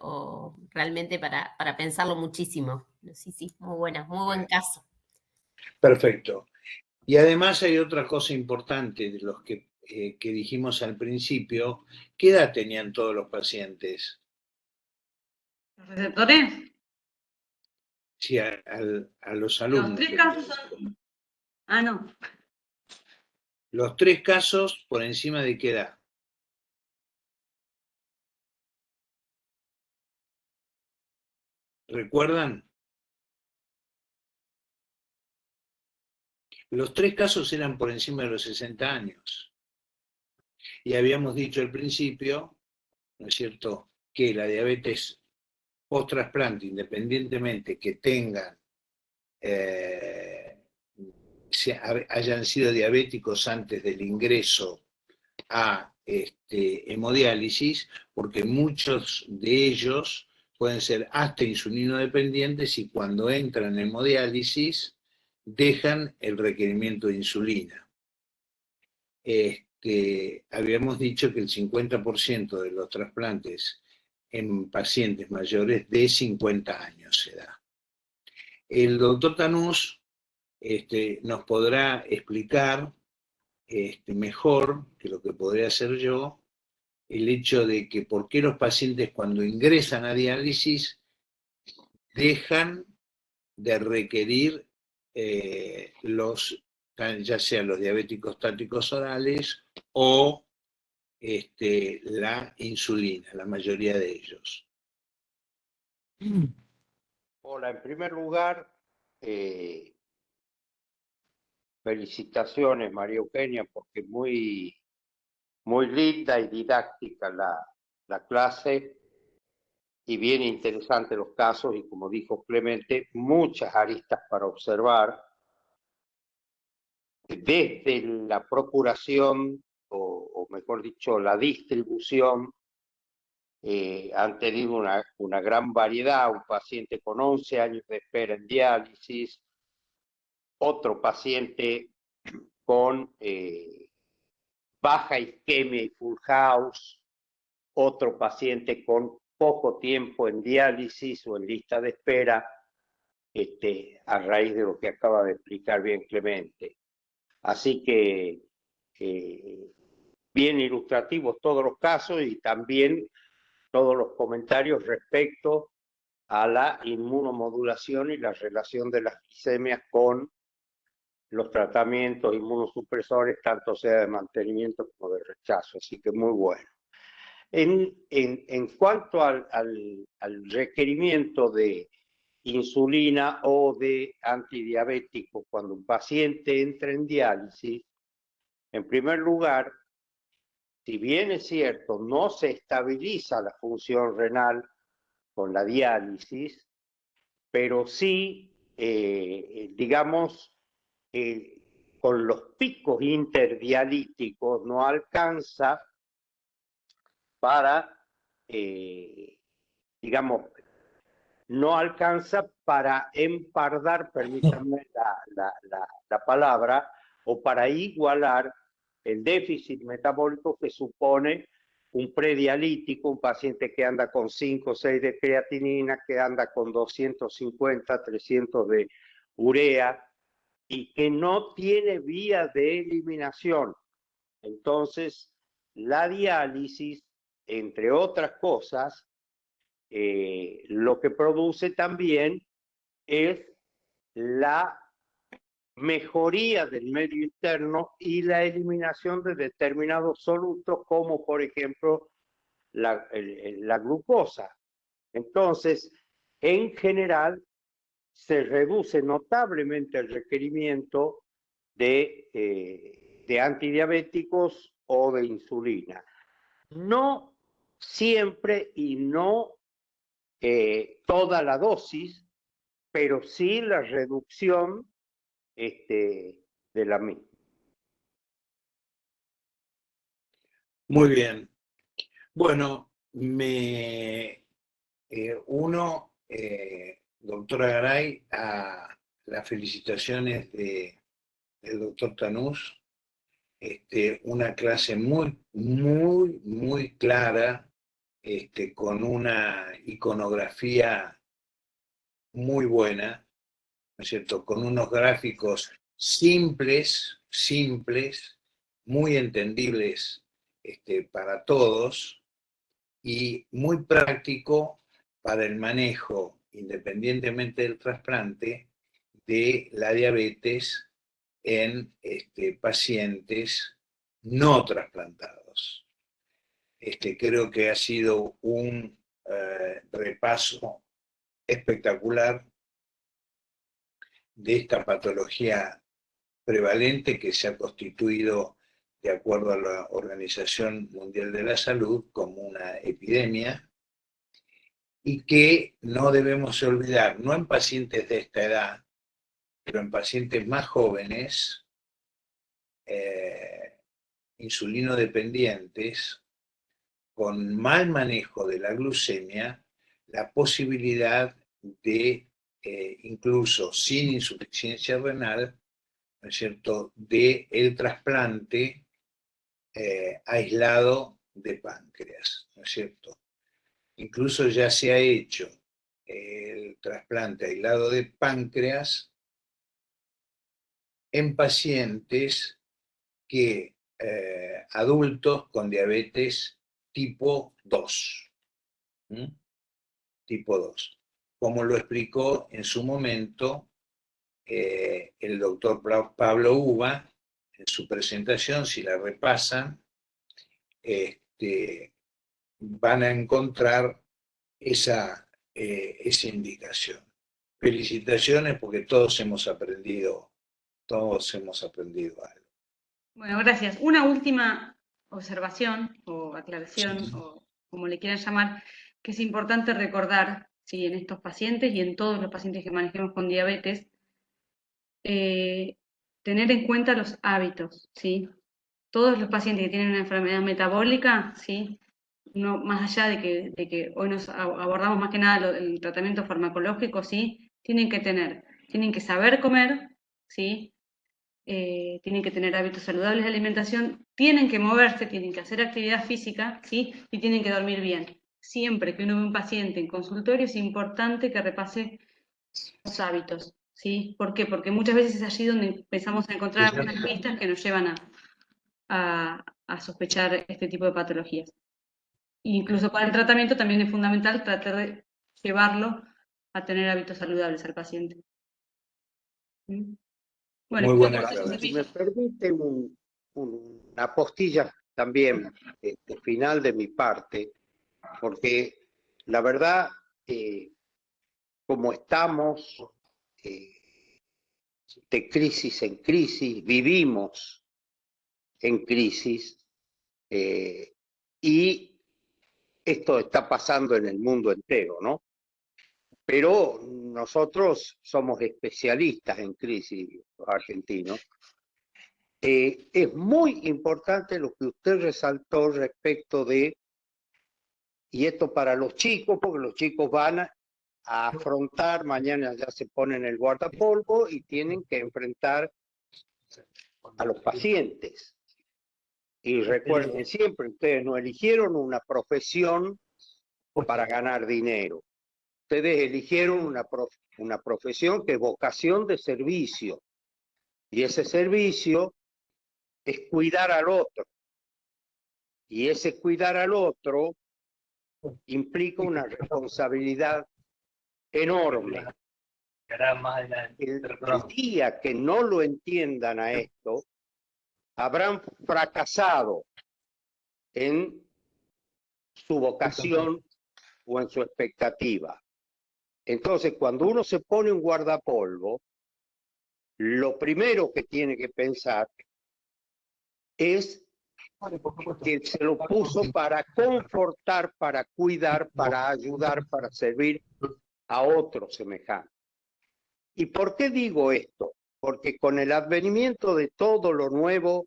o realmente para pensarlo muchísimo. Sí, sí, muy buena, muy buen caso. Perfecto. Y además hay otra cosa importante de los que dijimos al principio. ¿Qué edad tenían todos los pacientes? ¿Los receptores? Sí, a los alumnos. Los 3 casos son... Ah, no. Los 3 casos, ¿por encima de qué edad? ¿Recuerdan? Los 3 casos eran por encima de los 60 años. Y habíamos dicho al principio, ¿no es cierto?, que la diabetes post-trasplante, independientemente que tengan, hayan sido diabéticos antes del ingreso a hemodiálisis, porque muchos de ellos pueden ser hasta insulinodependientes y cuando entran en hemodiálisis dejan el requerimiento de insulina. Habíamos dicho que el 50% de los trasplantes en pacientes mayores de 50 años se da. El doctor Tanús nos podrá explicar mejor que lo que podría hacer yo el hecho de que por qué los pacientes cuando ingresan a diálisis dejan de requerir ya sea los diabéticos estáticos orales o la insulina, la mayoría de ellos. Hola, en primer lugar, felicitaciones María Eugenia, porque muy linda y didáctica la clase y bien interesantes los casos y como dijo Clemente, muchas aristas para observar desde la procuración o mejor dicho la distribución. Han tenido una gran variedad, un paciente con 11 años de espera en diálisis, otro paciente con baja isquemia y full house, otro paciente con poco tiempo en diálisis o en lista de espera, a raíz de lo que acaba de explicar bien Clemente. Así que bien ilustrativos todos los casos y también todos los comentarios respecto a la inmunomodulación y la relación de las glicemias con los tratamientos inmunosupresores, tanto sea de mantenimiento como de rechazo. Así que muy bueno. En cuanto al requerimiento de insulina o de antidiabético cuando un paciente entra en diálisis, en primer lugar, si bien es cierto, no se estabiliza la función renal con la diálisis, pero sí, digamos, con los picos interdialíticos no alcanza para, digamos, no alcanza para empardar, permítanme la palabra, o para igualar el déficit metabólico que supone un predialítico, un paciente que anda con 5 o 6 de creatinina, que anda con 250, 300 de urea y que no tiene vía de eliminación. Entonces, la diálisis, entre otras cosas, lo que produce también es la mejoría del medio interno y la eliminación de determinados solutos, como por ejemplo la glucosa. Entonces, en general, se reduce notablemente el requerimiento de antidiabéticos o de insulina. No siempre y no toda la dosis, pero sí la reducción de la misma. Muy bien. Bueno, uno, doctora Garay, a las felicitaciones del doctor Tanús, una clase muy, muy, muy clara, con una iconografía muy buena, ¿no es cierto? Con unos gráficos simples, muy entendibles para todos y muy práctico para el manejo, independientemente del trasplante, de la diabetes en pacientes no trasplantados. Creo que ha sido un repaso espectacular de esta patología prevalente que se ha constituido, de acuerdo a la Organización Mundial de la Salud, como una epidemia y que no debemos olvidar, no en pacientes de esta edad, pero en pacientes más jóvenes, insulinodependientes, con mal manejo de la glucemia, la posibilidad de, incluso sin insuficiencia renal, ¿no es cierto?, de el trasplante aislado de páncreas, ¿no es cierto? Incluso ya se ha hecho el trasplante aislado de páncreas en pacientes que, adultos con diabetes tipo 2. Tipo 2. Como lo explicó en su momento el doctor Pablo Uva en su presentación, si la repasan, van a encontrar esa indicación. Felicitaciones porque todos hemos aprendido algo. Bueno, gracias. Una última observación o aclaración, Sí. o como le quieran llamar, que es importante recordar, ¿sí?, en estos pacientes y en todos los pacientes que manejemos con diabetes, tener en cuenta los hábitos, ¿sí? Todos los pacientes que tienen una enfermedad metabólica, ¿sí?, no, más allá de que hoy nos abordamos más que nada el tratamiento farmacológico, ¿sí?, tienen que saber comer, ¿sí?, tienen que tener hábitos saludables de alimentación, tienen que moverse, tienen que hacer actividad física, ¿sí?, y tienen que dormir bien. Siempre que uno ve un paciente en consultorio es importante que repase los hábitos, ¿sí? ¿Por qué? Porque muchas veces es allí donde empezamos a encontrar algunas pistas que nos llevan a sospechar este tipo de patologías. Incluso para el tratamiento también es fundamental tratar de llevarlo a tener hábitos saludables al paciente. ¿Mm? Bueno, Muy y buena por eso aclaración. Si me permite una postilla también final de mi parte, porque la verdad, como estamos de crisis en crisis, vivimos en crisis, y esto está pasando en el mundo entero, ¿no? Pero nosotros somos especialistas en crisis, los argentinos. Es muy importante lo que usted resaltó respecto de, y esto para los chicos, porque los chicos van a afrontar, mañana ya se ponen el guardapolvo y tienen que enfrentar a los pacientes. Y recuerden siempre, ustedes no eligieron una profesión para ganar dinero. Ustedes eligieron una profesión que es vocación de servicio. Y ese servicio es cuidar al otro. Y ese cuidar al otro implica una responsabilidad enorme. El día que no lo entiendan a esto, habrán fracasado en su vocación o en su expectativa. Entonces, cuando uno se pone un guardapolvo, lo primero que tiene que pensar es que se lo puso para confortar, para cuidar, para ayudar, para servir a otros semejantes. ¿Y por qué digo esto? Porque con el advenimiento de todo lo nuevo,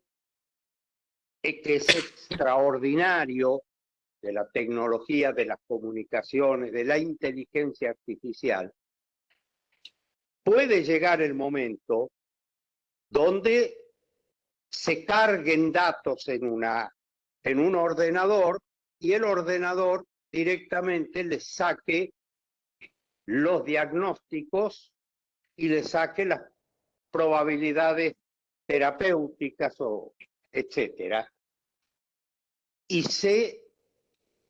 que es extraordinario, de la tecnología, de las comunicaciones, de la inteligencia artificial, puede llegar el momento donde se carguen datos en un ordenador y el ordenador directamente les saque los diagnósticos y les saque las probabilidades terapéuticas o etcétera, y se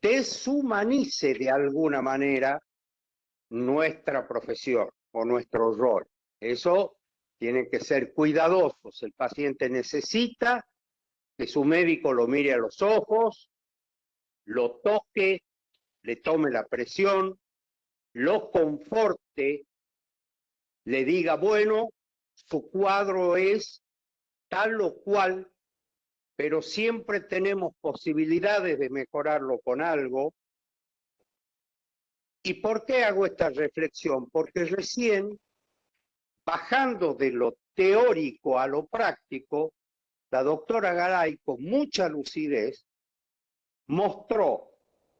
deshumanice de alguna manera nuestra profesión o nuestro rol. Eso tiene que ser cuidadosos. El paciente necesita que su médico lo mire a los ojos, lo toque, le tome la presión, lo conforte, le diga, bueno, su cuadro es tal o cual, pero siempre tenemos posibilidades de mejorarlo con algo. ¿Y por qué hago esta reflexión? Porque recién, bajando de lo teórico a lo práctico, la doctora Garay, con mucha lucidez, mostró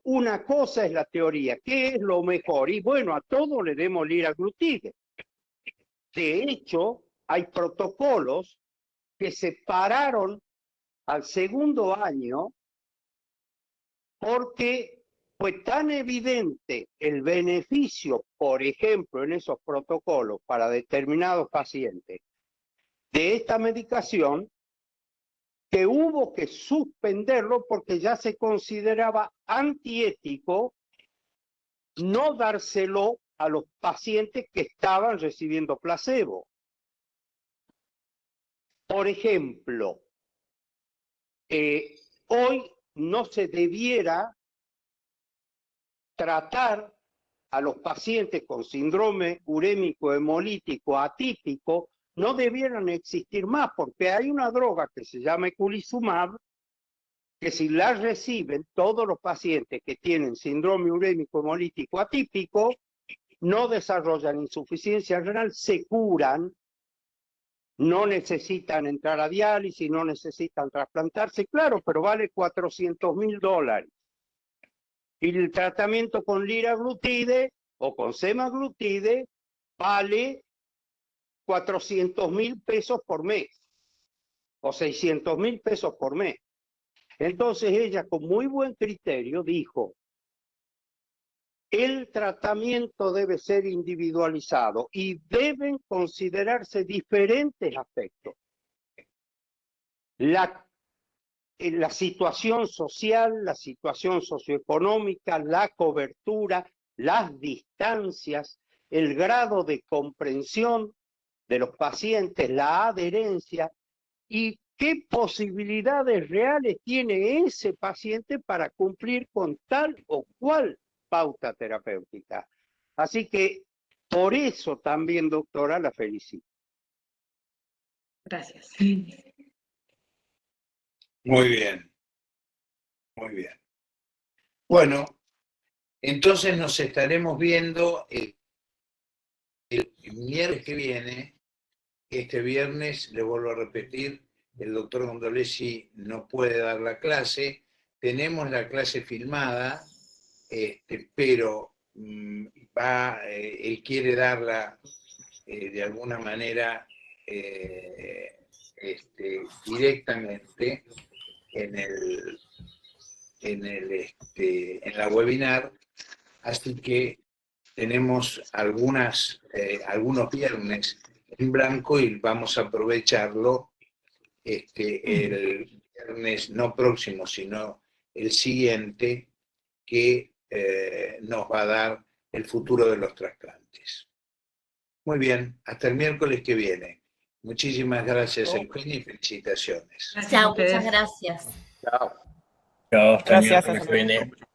una cosa es la teoría, ¿qué es lo mejor? Y bueno, a todo le demos liraglutide. De hecho, hay protocolos que se pararon al segundo año porque fue tan evidente el beneficio, por ejemplo, en esos protocolos para determinados pacientes de esta medicación, que hubo que suspenderlo porque ya se consideraba antiético no dárselo a los pacientes que estaban recibiendo placebo. Por ejemplo, hoy no se debiera tratar a los pacientes con síndrome urémico hemolítico atípico, no debieran existir más, porque hay una droga que se llama eculizumab, que si la reciben todos los pacientes que tienen síndrome urémico hemolítico atípico, no desarrollan insuficiencia renal, se curan, no necesitan entrar a diálisis, no necesitan trasplantarse, claro, pero vale $400.000. Y el tratamiento con liraglutide o con semaglutide vale $400.000 por mes o $600.000 por mes. Entonces ella, con muy buen criterio, dijo, el tratamiento debe ser individualizado y deben considerarse diferentes aspectos. La la situación social, la situación socioeconómica, la cobertura, las distancias, el grado de comprensión de los pacientes, la adherencia y qué posibilidades reales tiene ese paciente para cumplir con tal o cual pauta terapéutica. Así que por eso también, doctora, la felicito. Gracias. Muy bien, muy bien. Bueno, entonces nos estaremos viendo el miércoles que viene. Este viernes, le vuelvo a repetir, el doctor Gondolesi no puede dar la clase. Tenemos la clase filmada, pero él quiere darla de alguna manera directamente en la webinar, así que tenemos algunos viernes en blanco y vamos a aprovecharlo el viernes no próximo, sino el siguiente, que nos va a dar el futuro de los trasplantes. Muy bien, hasta el miércoles que viene. Muchísimas gracias, Eugenia, y felicitaciones. Gracias a Chao, ustedes. muchas gracias. Chao. Chao, hasta el Gracias, miércoles hasta que luego. viene.